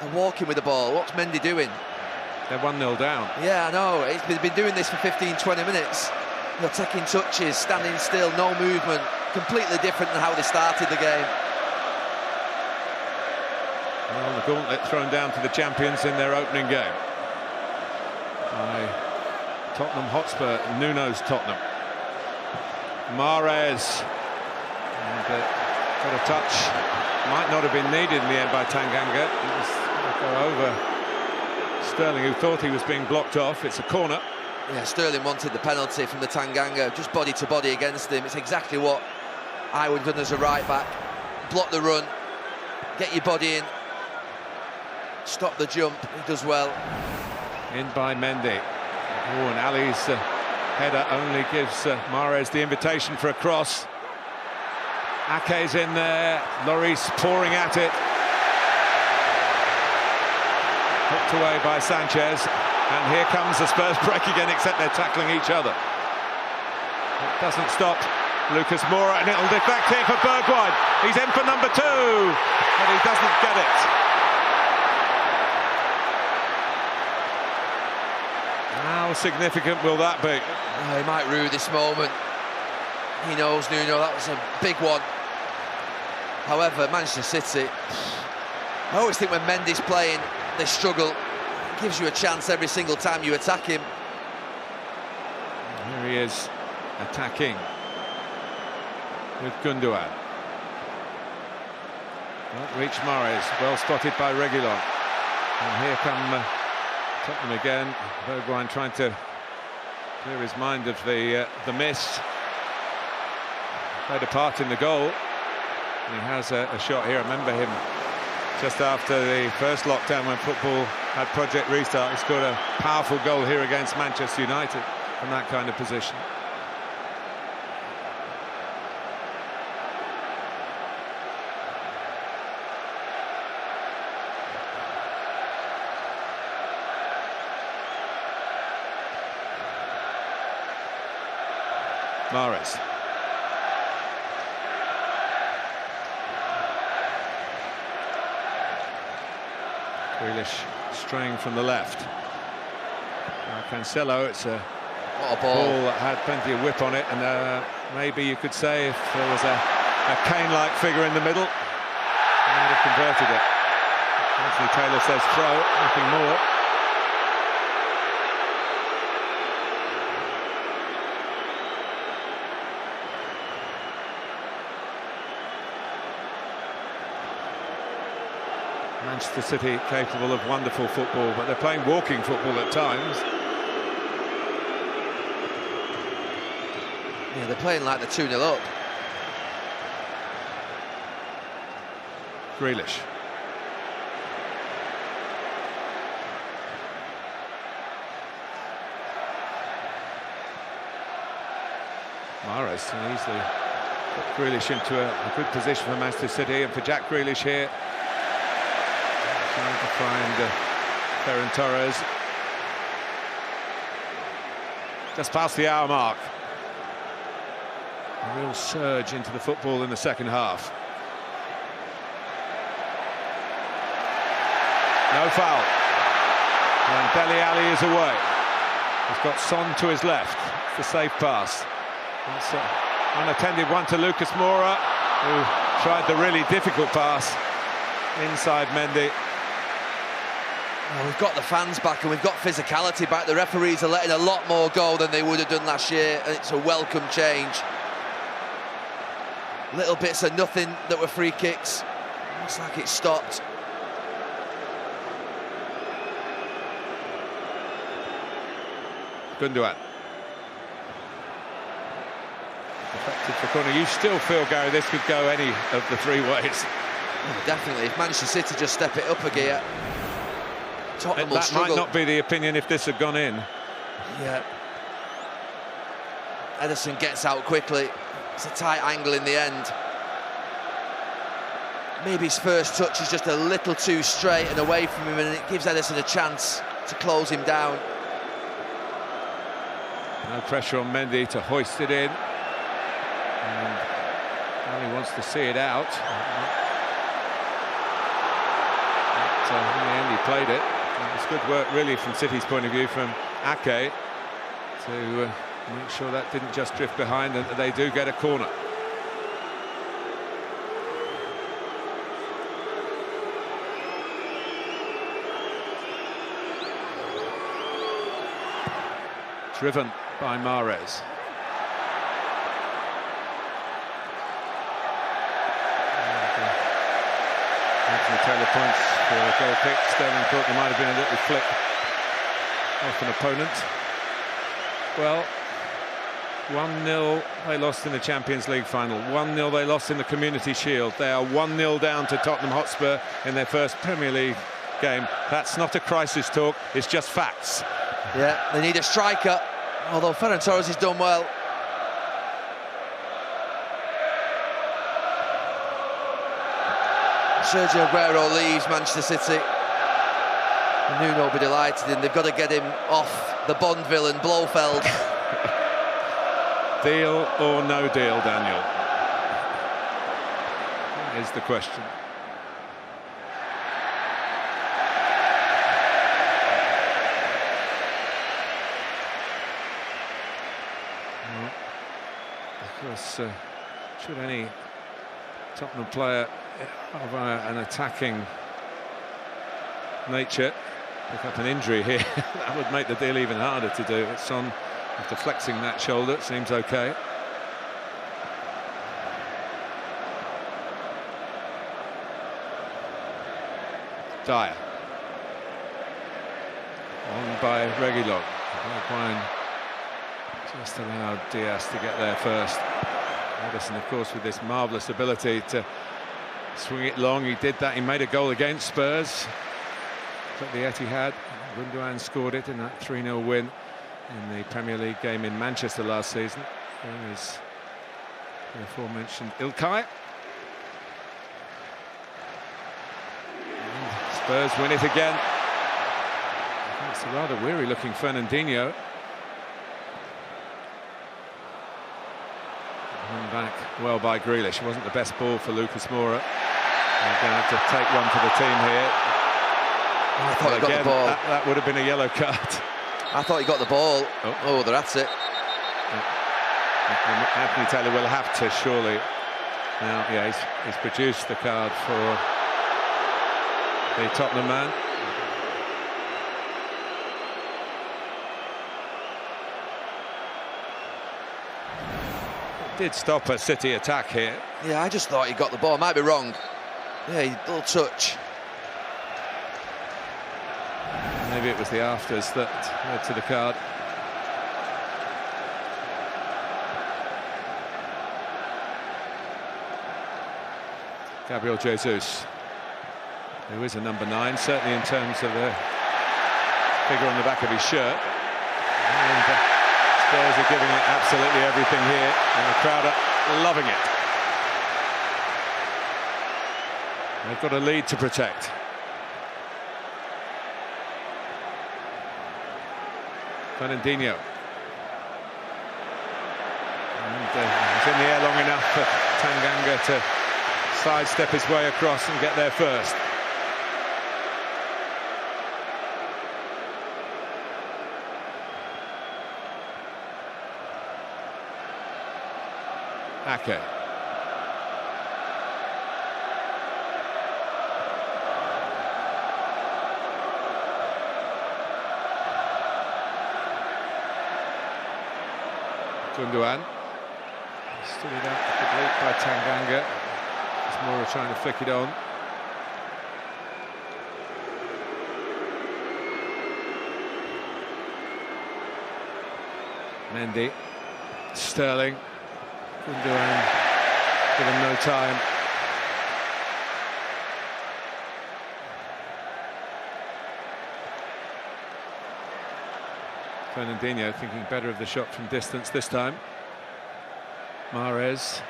They're walking with the ball. What's Mendy doing?
They're 1-0 down.
Yeah, I know. He's been doing this for 15-20 minutes. You know, taking touches, standing still, no movement. Completely different than how they started the game.
Well, the gauntlet thrown down to the champions in their opening game by Tottenham Hotspur, Nuno's Tottenham. Mahrez, and got a touch. Might not have been needed in the end by Tanganga. It was go over Sterling, who thought he was being blocked off. It's a corner.
Yeah, Sterling wanted the penalty from the Tanganga, just body to body against him. It's exactly what I would have done as a right back. Block the run, get your body in, stop the jump. He does well.
In by Mendy. Oh, and Ali's header only gives Mahrez the invitation for a cross. Ake's in there, Lloris pouring at it. Hooked away by Sanchez, and here comes the Spurs break again, except they're tackling each other. It doesn't stop Lucas Moura, and it'll deflect here for Bergwijn. He's in for number 2, but he doesn't get it. significant will that be?
He might rue this moment. He knows, Nuno, that was a big one. However, Manchester City, I always think when Mendy's playing, they struggle. It gives you a chance every single time you attack him.
Here he is, attacking with Gundogan. Not reach Mahrez, well spotted by Reguilon. And here come Tottenham again. Bergwijn trying to clear his mind of the miss. Played a part in the goal. And he has a shot here. I remember him just after the first lockdown when football had Project Restart. He scored a powerful goal here against Manchester United from that kind of position. Mahrez. Grealish straying from the left. Cancelo, it's a ball that had plenty of whip on it, and maybe you could say if there was a Kane-like figure in the middle, he might have converted it. Anthony Taylor says throw, nothing more. Manchester City capable of wonderful football, but they're playing walking football at times.
Yeah, they're playing like they're 2-0 up.
Grealish. Mahrez can easily put Grealish into a good position for Manchester City, and for Jack Grealish here. Trying to find Ferran Torres. Just past the hour mark. A real surge into the football in the second half. No foul. And Dele Alli is away. He's got Son to his left. It's the safe pass. That's an unattended one to Lucas Moura, who tried the really difficult pass inside Mendy.
Well, we've got the fans back and we've got physicality back. The referees are letting a lot more go than they would have done last year, and it's a welcome change. Little bits of nothing that were free kicks. Looks like it stopped.
Gundogan. Effective for corner. You still feel, Gary, this could go any of the three ways?
Oh, definitely. If Manchester City just step it up a gear, Tottenham will
that
struggle.
Might not be the opinion if this had gone in.
Yeah. Ederson gets out quickly. It's a tight angle in the end. Maybe his first touch is just a little too straight and away from him, and it gives Ederson a chance to close him down.
No pressure on Mendy to hoist it in. And Ali wants to see it out. But in the end he played it. It was good work really from City's point of view, from Ake, to make sure that didn't just drift behind and they do get a corner. Driven by Mahrez. Anthony Taylor points for a goal kick. Sterling thought there might have been a little flip off an opponent. Well, 1-0 they lost in the Champions League final. 1-0 they lost in the Community Shield. They are 1-0 down to Tottenham Hotspur in their first Premier League game. That's not a crisis talk, it's just facts.
Yeah, they need a striker, although Ferran Torres has done well. Sergio Aguero leaves Manchester City. Nuno will be delighted, and they've got to get him off the Bond villain Blofeld.
Deal or no deal, Daniel? That is the question. should any Tottenham player of an attacking nature pick up an injury here, that would make the deal even harder to do. But Son, after flexing that shoulder, it seems okay. Dyer. On by Reguilón. Higuaín just allowed Diaz to get there first. Edison, of course, with this marvellous ability to swing it long. He did that. He made a goal against Spurs at the Etihad. Gundogan scored it in that 3-0 win in the Premier League game in Manchester last season. There is the aforementioned İlkay. And Spurs win it again. It's a rather weary-looking Fernandinho. Run back well by Grealish. It wasn't the best ball for Lucas Moura. They're going to have to take one for the team here.
I thought he got the ball.
That would have been a yellow card.
I thought he got the ball. Oh, they're at it.
Anthony Taylor will have to, surely. Now, yeah, he's produced the card for the Tottenham man. Did stop a City attack here.
Yeah, I just thought he got the ball. Might be wrong. Yeah, little touch.
Maybe it was the afters that led to the card. Gabriel Jesus, who is a number 9, certainly in terms of the figure on the back of his shirt. And Spurs are giving it absolutely everything here, and the crowd are loving it. They've got a lead to protect. Fernandinho. And he's in the air long enough for Tanganga to sidestep his way across and get there first. Ake. Gundogan. Stood it up, good leap by Tanganga. It's Moura trying to flick it on. Mendy. Sterling. Gundogan, give him no time. Fernandinho thinking better of the shot from distance this time. Mahrez.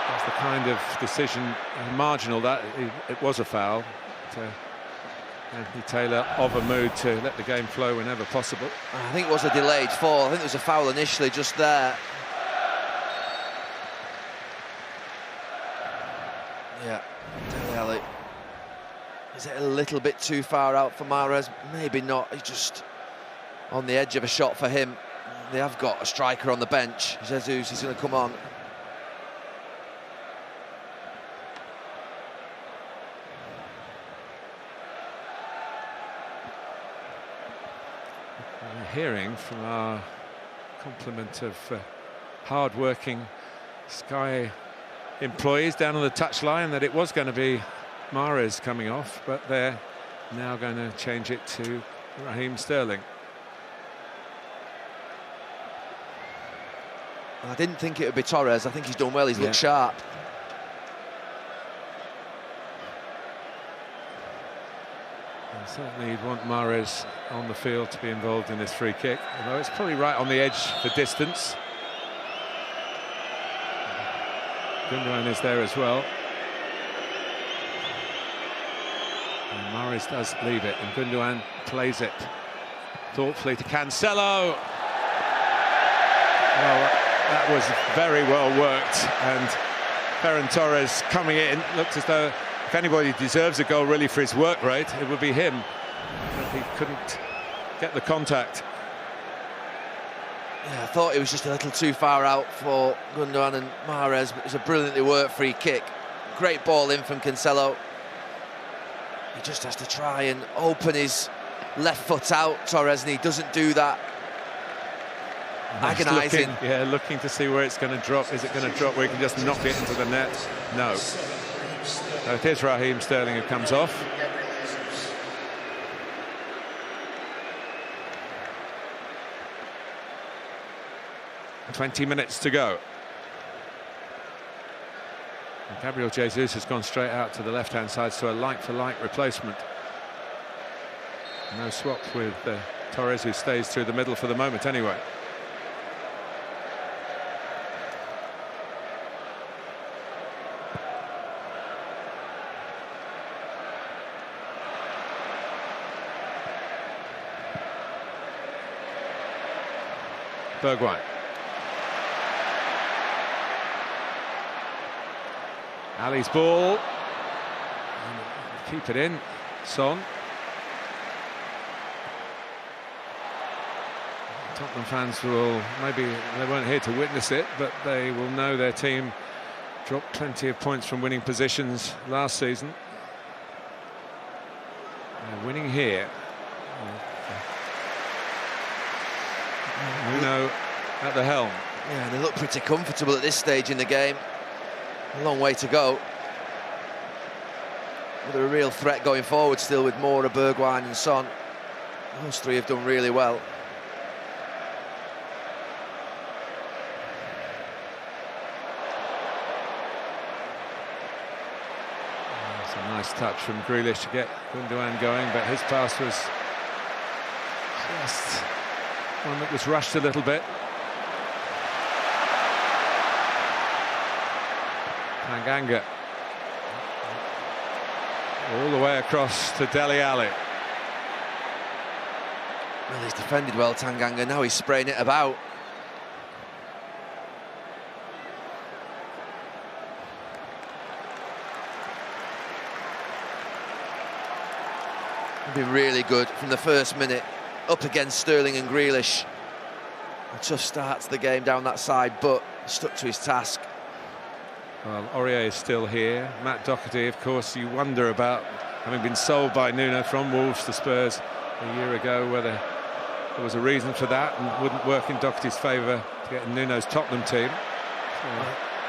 That's the kind of decision, marginal that it was a foul. Anthony Taylor of a mood to let the game flow whenever possible.
I think it was a delayed fall. I think there was a foul initially just there. Yeah, Dele Alli. Is it a little bit too far out for Mahrez? Maybe not. He's just on the edge of a shot for him. They have got a striker on the bench. Jesus is going to come on.
Hearing from our complement of hard-working Sky employees down on the touchline that it was going to be Mahrez coming off, but they're now going to change it to Raheem Sterling.
I didn't think it would be Torres. I think he's done well. He's looked sharp.
Certainly you'd want Mahrez on the field to be involved in this free kick, although it's probably right on the edge for distance. Gundogan is there as well. And Mahrez does leave it, and Gundogan plays it thoughtfully to Cancelo. Well, that was very well worked, and Ferran Torres coming in looked as though if anybody deserves a goal really for his work rate, it would be him. But he couldn't get the contact.
Yeah, I thought it was just a little too far out for Gundogan and Mahrez, but it was a brilliantly worked free kick. Great ball in from Cancelo. He just has to try and open his left foot out, Torres, and he doesn't do that. Agonising.
Looking to see where it's going to drop. Is it going to drop where he can just knock it into the net? No. So it is Raheem Sterling who comes off. "20 minutes to go. And Gabriel Jesus has gone straight out to the left-hand side, so a like-for-like replacement. No swap with Torres, who stays through the middle for the moment anyway. Bergwijn. Ali's ball. Keep it in. Son. Tottenham fans will, maybe they weren't here to witness it, but they will know their team dropped plenty of points from winning positions last season. They're winning here. Nuno at the helm.
Yeah, they look pretty comfortable at this stage in the game. A long way to go. But they're a real threat going forward still with Moura, Bergwijn and Son. Those three have done really well.
It's a nice touch from Grealish to get Gundogan going, but his pass was just one that was rushed a little bit. Tanganga all the way across to Dele Alli.
Well, he's defended well, Tanganga. Now he's spraying it about. Been really good from the first minute, up against Sterling and Grealish. A tough start to the game down that side, but stuck to his task.
Well, Aurier is still here. Matt Doherty, of course, you wonder about having been sold by Nuno from Wolves to Spurs a year ago, whether there was a reason for that and wouldn't work in Doherty's favour to get in Nuno's Tottenham team. So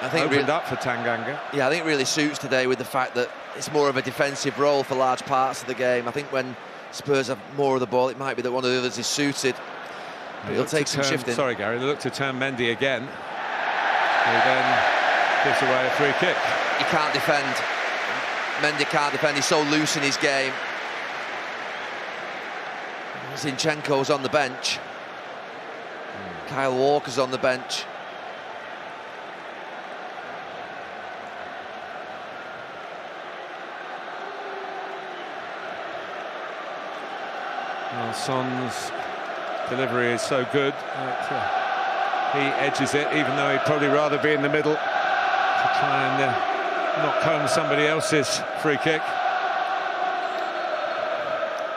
I think opened up for Tanganga.
Yeah, I think it really suits today with the fact that it's more of a defensive role for large parts of the game. I think when Spurs have more of the ball, it might be that one of the others is suited. But he'll take some shifting.
Sorry, Gary, they look to turn Mendy again. He then gives away a free kick.
He can't defend. Mendy can't defend. He's so loose in his game. Zinchenko's on the bench. Kyle Walker's on the bench.
Well, Son's delivery is so good that he edges it, even though he'd probably rather be in the middle to try and knock home somebody else's free kick.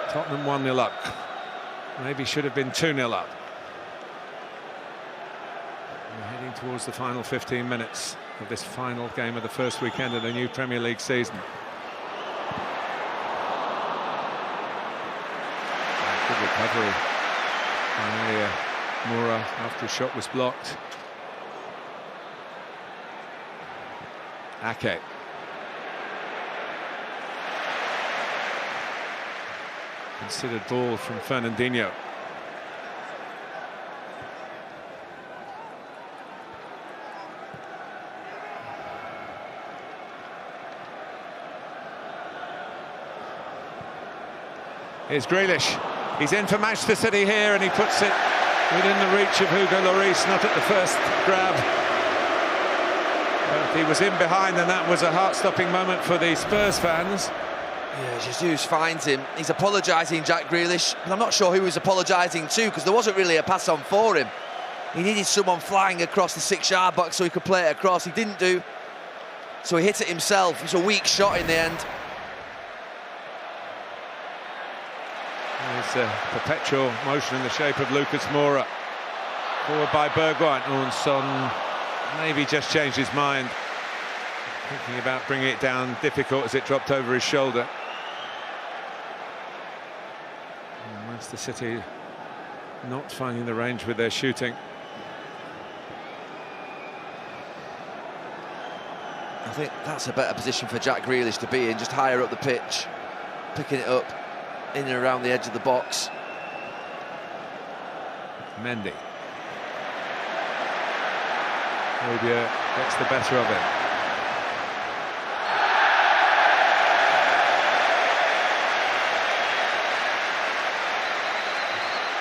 Tottenham 1-0 up. Maybe should have been 2-0 up. We're heading towards the final 15 minutes of this final game of the first weekend of the new Premier League season. Good recovery by Moura after a shot was blocked. Ake. Considered ball from Fernandinho. Here's Grealish. He's in for Manchester City here, and he puts it within the reach of Hugo Lloris, not at the first grab. But he was in behind, and that was a heart-stopping moment for the Spurs fans.
Yeah, Jesus finds him. He's apologising, Jack Grealish, but I'm not sure who he was apologising to, because there wasn't really a pass on for him. He needed someone flying across the 6-yard box so he could play it across. He didn't do, so he hit it himself. It's a weak shot in the end.
There's a perpetual motion in the shape of Lucas Moura. Forward by Bergwijn. Oh, and Son maybe just changed his mind. Thinking about bringing it down, difficult as it dropped over his shoulder. And Manchester City not finding the range with their shooting.
I think that's a better position for Jack Grealish to be in, just higher up the pitch, picking it up in and around the edge of the box.
Mendy. Hojbjerg gets the better of it.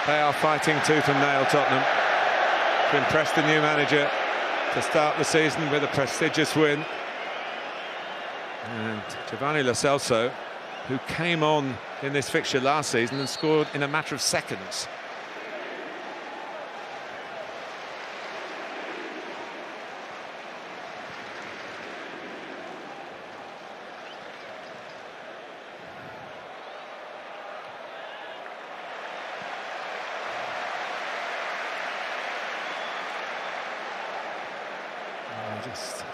They are fighting tooth and nail, Tottenham, to impress the new manager, to start the season with a prestigious win. And Giovanni Lo Celso, who came on in this fixture last season and scored in a matter of seconds. Just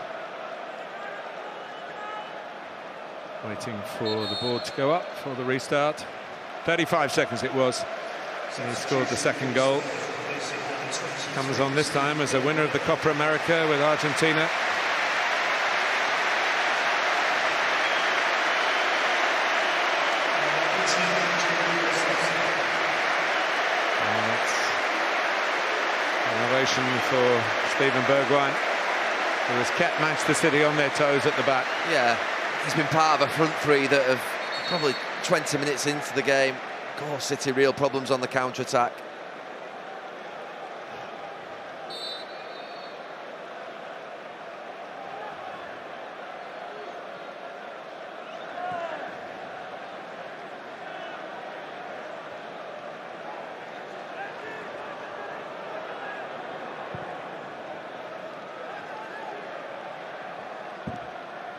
waiting for the board to go up for the restart. 35 seconds it was. So he scored the second goal. Comes on this time as a winner of the Copa America with Argentina. An ovation for Steven Bergwijn, who has kept Manchester City on their toes at the back.
Yeah, he's been part of a front three that have probably 20 minutes into the game caused City real problems on the counter-attack.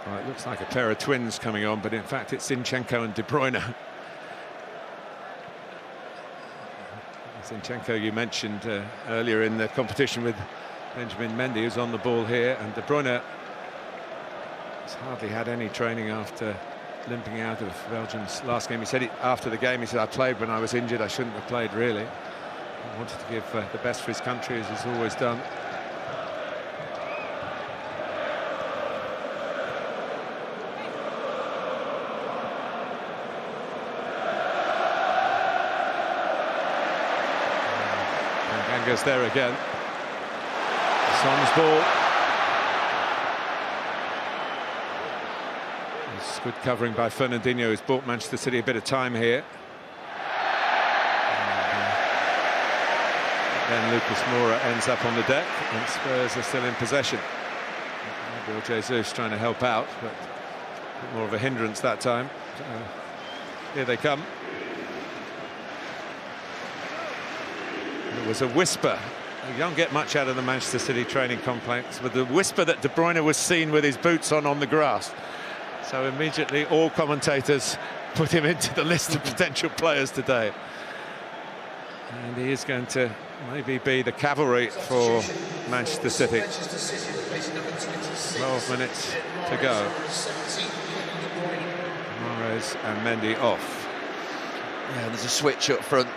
Well, it looks like a pair of twins coming on, but in fact it's Zinchenko and De Bruyne. Zinchenko, you mentioned earlier in the competition with Benjamin Mendy, who's on the ball here, and De Bruyne has hardly had any training after limping out of Belgium's last game. He said after the game, he said, I played when I was injured, I shouldn't have played really. He wanted to give the best for his country, as he's always done. Goes there again. Son's ball. It's good covering by Fernandinho, who's bought Manchester City a bit of time here. Then Lucas Moura ends up on the deck, and Spurs are still in possession. Gabriel Jesus trying to help out, but a bit more of a hindrance that time. So here they come. It was a whisper. You don't get much out of the Manchester City training complex, but the whisper that De Bruyne was seen with his boots on the grass. So immediately all commentators put him into the list of potential players today. And he is going to maybe be the cavalry for Manchester City. 12 minutes to go. Mahrez and Mendy off.
Yeah, there's a switch up front.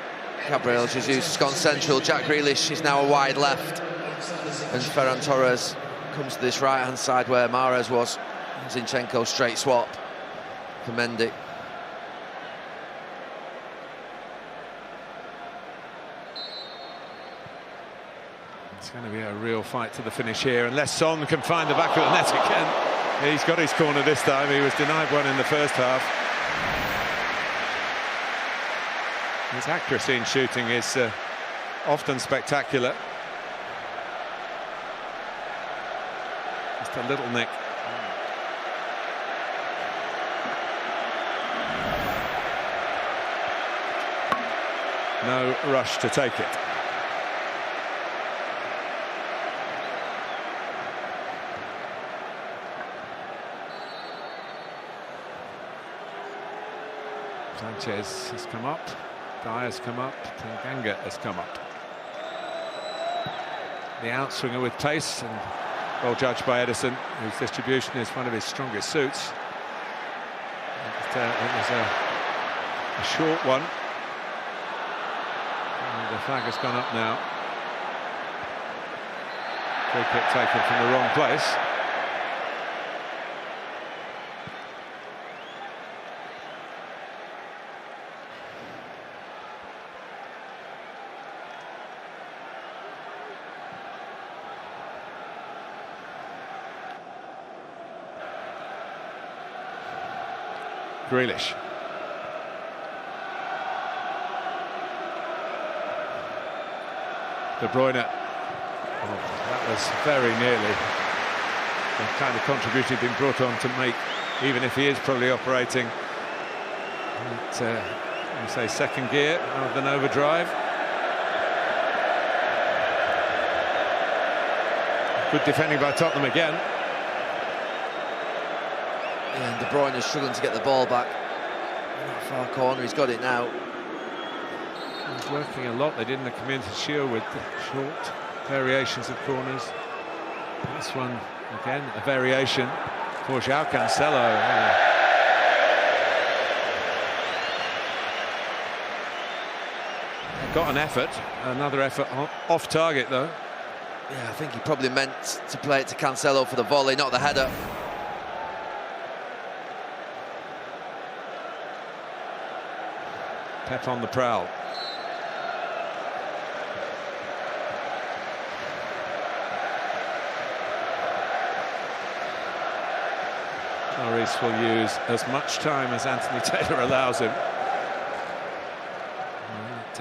Gabriel Jesus has gone central. Jack Grealish is now a wide left, and Ferran Torres comes to this right-hand side where Mahrez was. Zinchenko straight swap for Mendy.
It's going to be a real fight to the finish here, unless Son can find the back of the net again. He's got his corner this time. He was denied one in the first half. His accuracy in shooting is often spectacular. Just a little nick. No rush to take it. Sanchez has come up. Dyer's come up, Tanganga has come up. the outswinger with pace, and well judged by Edison, whose distribution is one of his strongest suits. It was a short one. And the flag has gone up now. Free kick taken from the wrong place. Grealish. De Bruyne. Oh, that was very nearly the kind of contribution he'd been brought on to make, even if he is probably operating at, let me say, second gear rather than overdrive. Good defending by Tottenham again.
Yeah, and De Bruyne is struggling to get the ball back. In that far corner, he's got it now.
He's working a lot. They did in the Community Shield with short variations of corners. This one, again, a variation for João Cancelo. Got an effort, another effort off target though.
Yeah, I think he probably meant to play it to Cancelo for the volley, not the header.
Pep on the prowl. Lloris will use as much time as Anthony Taylor allows him.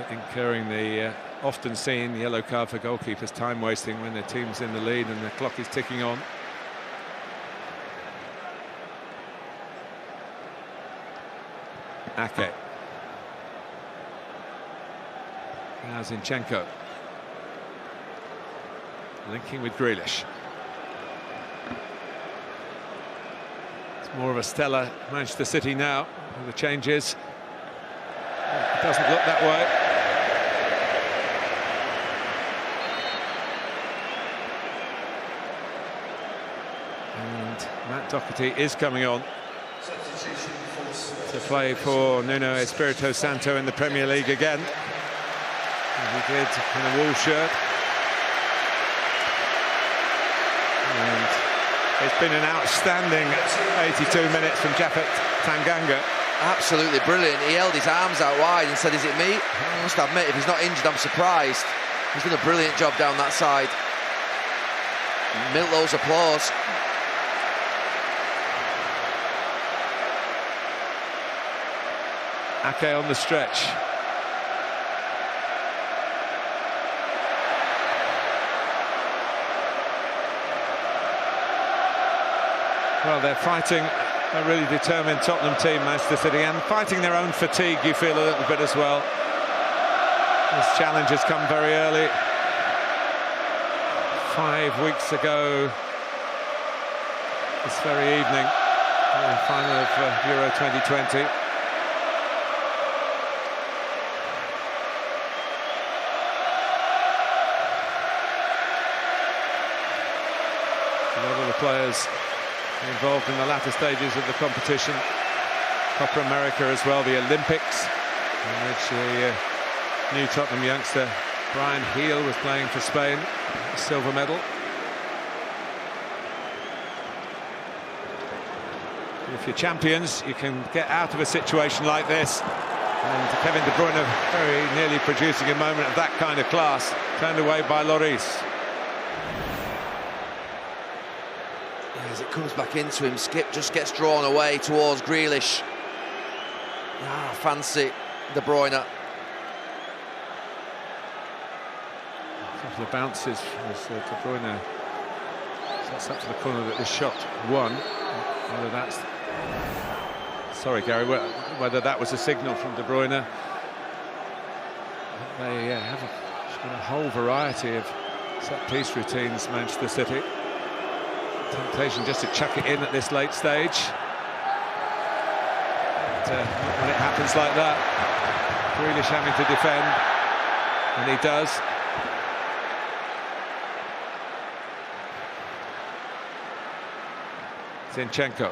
Incurring the often seen yellow card for goalkeepers, time wasting when their team's in the lead and the clock is ticking on. Ake. Now Zinchenko. Linking with Grealish. It's more of a stellar Manchester City now with the changes. It doesn't look that way. And Matt Doherty is coming on to play for Nuno Espirito Santo in the Premier League again. And he did in a Wolves shirt. And it's been an outstanding 82 minutes from Japhet Tanganga.
Absolutely brilliant. He held his arms out wide and said, "Is it me?" I must admit, if he's not injured, I'm surprised. He's done a brilliant job down that side. Miltow's applause.
Ake on the stretch. Well, they're fighting a really determined Tottenham team, Manchester City, and fighting their own fatigue, you feel a little bit as well. This challenge has come very early. 5 weeks ago, this very evening, in the final of Euro 2020. A lot of the players involved in the latter stages of the competition. Copa America as well, the Olympics, in which the new Tottenham youngster Brian Heel was playing for Spain, a silver medal. If you're champions, you can get out of a situation like this. And Kevin De Bruyne very nearly producing a moment of that kind of class, turned away by Lloris.
As it comes back into him, Skip just gets drawn away towards Grealish. Ah, fancy De Bruyne.
A couple of bounces as De Bruyne sets up to the corner that this shot won. Whether that's... Sorry, Gary, whether that was a signal from De Bruyne. They have a whole variety of set-piece routines, Manchester City. Temptation just to chuck it in at this late stage. But when it happens like that, Grealish having to defend, and he does. Zinchenko.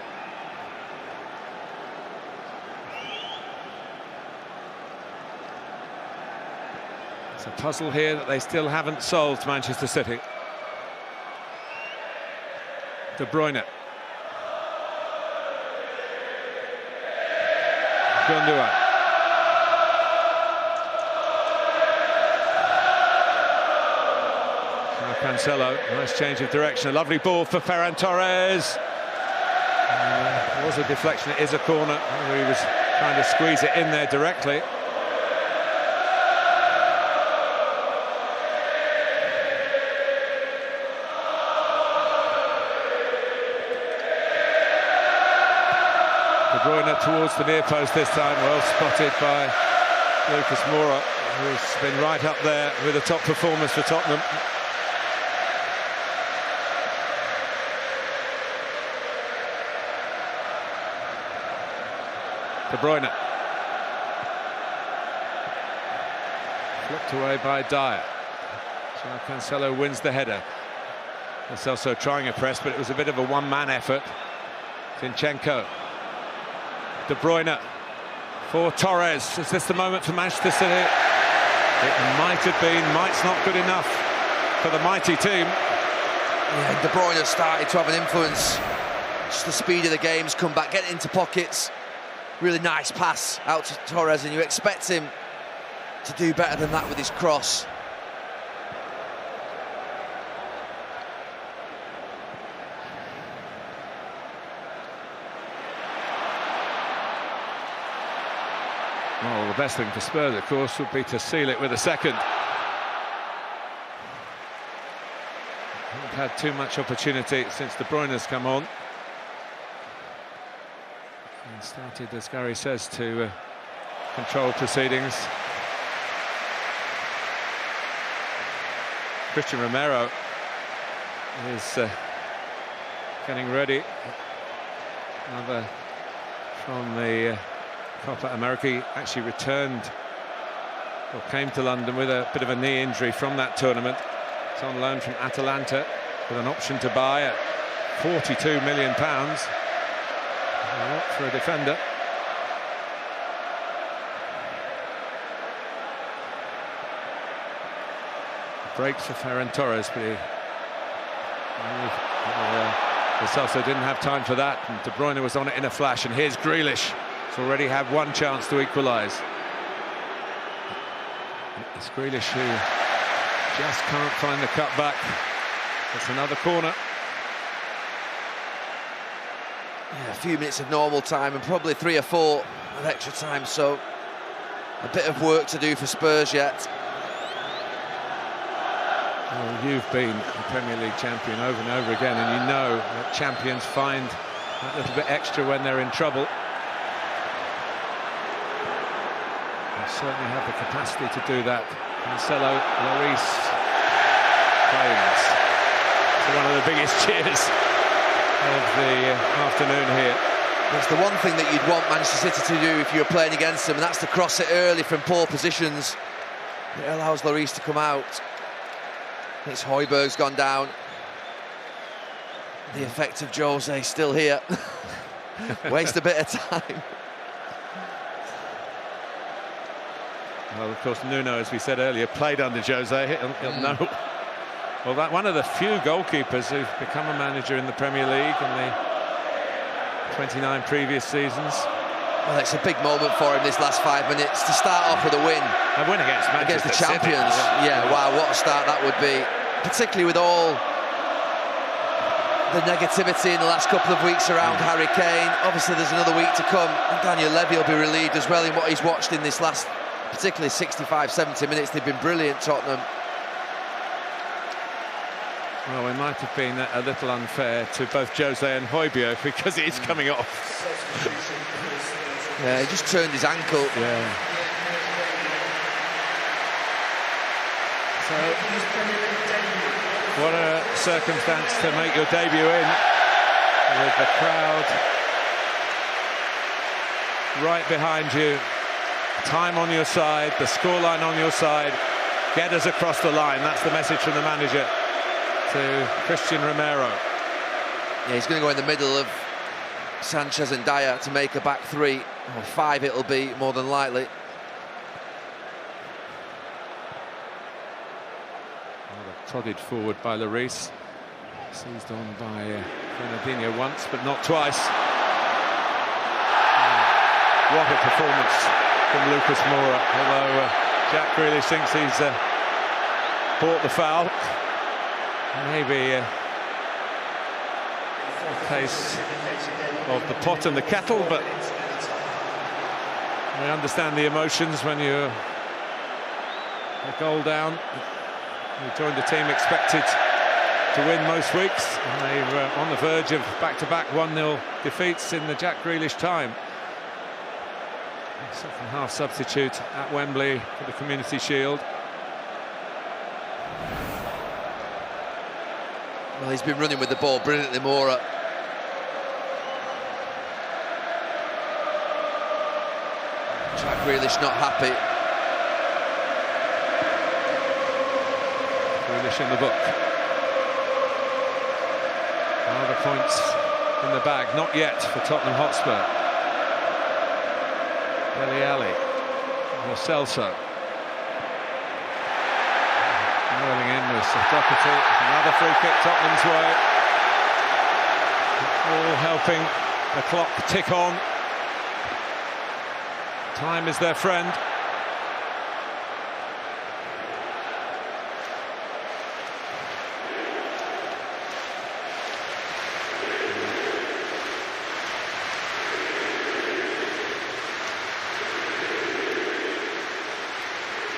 It's a puzzle here that they still haven't solved, Manchester City. De Bruyne. Gundogan. Cancelo, nice change of direction, a lovely ball for Ferran Torres. It was a deflection, it is a corner. He was trying to squeeze it in there directly. De Bruyne towards the near post this time, well spotted by Lucas Moura, who's been right up there with the top performers for Tottenham. De Bruyne. Flipped away by Dyer. So Cancelo wins the header. It's also trying a press, but it was a bit of a one-man effort. Zinchenko. De Bruyne for Torres. Is this the moment for Manchester City? It might have been, might's not good enough for the mighty team.
Yeah, De Bruyne started to have an influence. Just the speed of the game's come back, getting into pockets. Really nice pass out to Torres, and you expect him to do better than that with his cross.
Well, the best thing for Spurs, of course, would be to seal it with a second. Haven't had too much opportunity since De Bruyne has come on. And started, as Gary says, to control proceedings. Christian Romero is getting ready. Another from the Copa America. He actually returned, or came to London with a bit of a knee injury from that tournament. It's on loan from Atalanta with an option to buy at £42 million. A lot for a defender. Breaks for Ferran Torres, but he also didn't have time for that, and De Bruyne was on it in a flash. And here's Grealish. He's already had one chance to equalise. It's Grealish who just can't find the cutback. It's another corner.
Yeah, a few minutes of normal time and probably 3 or 4 of extra time, so a bit of work to do for Spurs yet.
Well, you've been the Premier League champion over and over again, and you know that champions find that little bit extra when they're in trouble. They certainly have the capacity to do that. Cancelo, Lloris claims. It's one of the biggest cheers of the afternoon here.
That's the one thing that you'd want Manchester City to do if you were playing against them, and that's to cross it early from poor positions. It allows Lloris to come out. It's Højbjerg's gone down. The effect of Jose still here. Waste a bit of time.
Well, of course, Nuno, as we said earlier, played under Jose. He'll know. Well, that one of the few goalkeepers who've become a manager in the Premier League in the 29 previous seasons.
Well, it's a big moment for him this last 5 minutes to start off with a win.
A win against Manchester
the champions.
City.
Yeah, wow, what a start that would be. Particularly with all the negativity in the last couple of weeks around Harry Kane. Obviously, there's another week to come, and Daniel Levy will be relieved as well in what he's watched in this last, particularly 65, 70 minutes. They've been brilliant, Tottenham.
Well, it might have been a little unfair to both Jose and Højbjerg because it is coming off.
Yeah, he just turned his ankle.
Yeah. So, what a circumstance to make your debut in, with the crowd right behind you, time on your side, the scoreline on your side. Get us across the line. That's the message from the manager to Christian Romero.
Yeah, he's going to go in the middle of Sanchez and Dyer to make a back three, or five it'll be, more than likely.
Prodded forward by Lloris. Seized on by Fernandinho once, but not twice. What a performance from Lucas Moura, although Jack Grealish thinks he's bought the foul. Maybe a case of the pot and the kettle, but we understand the emotions when you're a goal down. You joined a team expected to win most weeks, and they were on the verge of back-to-back 1-0 defeats in the Jack Grealish time. Second half substitute at Wembley for the Community Shield.
Well, he's been running with the ball brilliantly, Moura. Jack Grealish not happy.
Grealish in the book. Other points in the bag, not yet for Tottenham Hotspur. Dele Alli, Lo Celso. Rolling in with Doherty. Another free kick Tottenham's way. All helping the clock tick on. Time is their friend.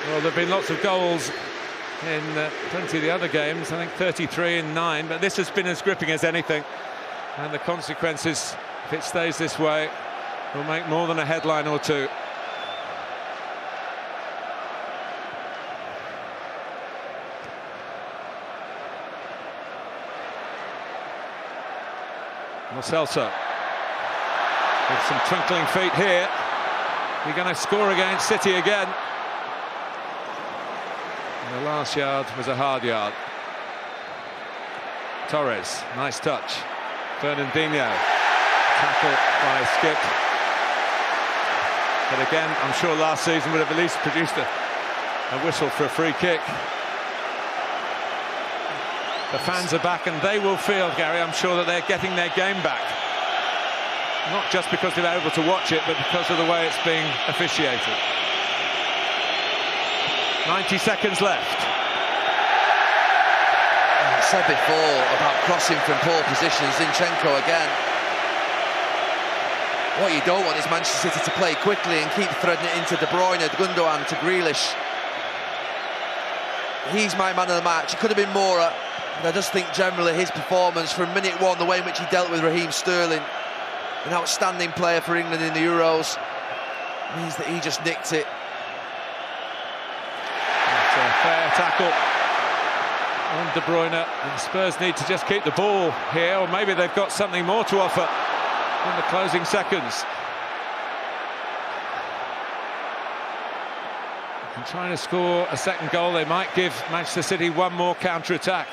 Well, there have been lots of goals in plenty of the other games. I think 33 in 9, but this has been as gripping as anything. And the consequences, if it stays this way, will make more than a headline or two. Lo Celso with some twinkling feet here. You're going to score against City again. And the last yard was a hard yard. Torres, nice touch. Fernandinho, tackle by Skip. But again, I'm sure last season would have at least produced a whistle for a free kick. The fans are back, and they will feel, Gary, I'm sure, that they're getting their game back. Not just because they're able to watch it, but because of the way it's being officiated. 90 seconds left.
I said before about crossing from poor positions. Zinchenko again. What you don't want is Manchester City to play quickly and keep threading it into De Bruyne, to Gundogan, to Grealish. He's my man of the match. It could have been Moura. And I just think generally his performance from minute one, the way in which he dealt with Raheem Sterling, an outstanding player for England in the Euros, means that he just nicked it.
It's a fair tackle on De Bruyne, and Spurs need to just keep the ball here, or maybe they've got something more to offer in the closing seconds. And trying to score a second goal, they might give Manchester City one more counter-attack.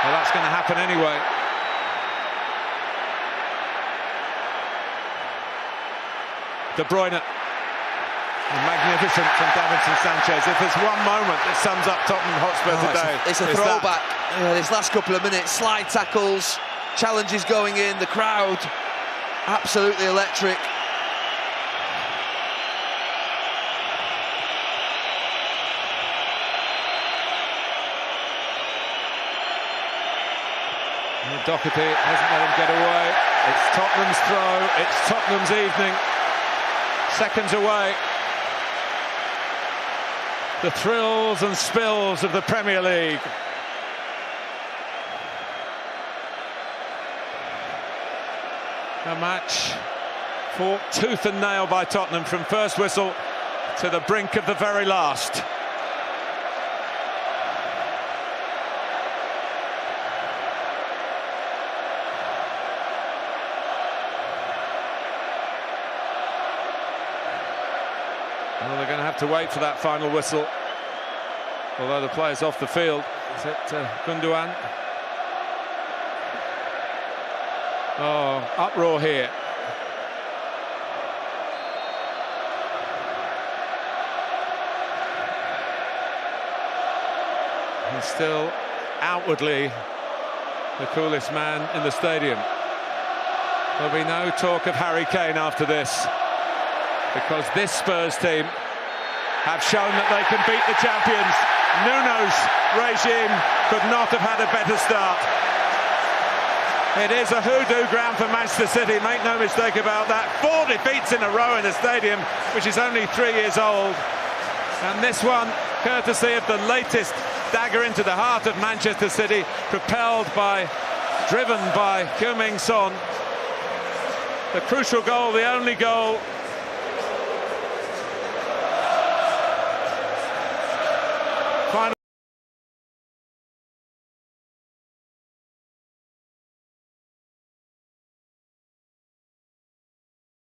Well, that's going to happen anyway. De Bruyne. Magnificent from Davinson Sanchez. If there's one moment that sums up Tottenham Hotspur today,
it's a throwback. Yeah, this last couple of minutes, slide tackles, challenges going in, the crowd absolutely electric.
Doherty hasn't let him get away. It's Tottenham's throw, it's Tottenham's evening. Seconds away. The thrills and spills of the Premier League. A match fought tooth and nail by Tottenham from first whistle to the brink of the very last. Well, they're going to have to wait for that final whistle. Although the player's off the field. Is it Gundogan? Oh, uproar here. He's still outwardly the coolest man in the stadium. There'll be no talk of Harry Kane after this, because this Spurs team have shown that they can beat the champions. Nuno's regime could not have had a better start. It is a hoodoo ground for Manchester City, make no mistake about that. 4 defeats in a row in the stadium, which is only 3 years old. And this one, courtesy of the latest dagger into the heart of Manchester City, driven by Heung-min Son. The crucial goal, the only goal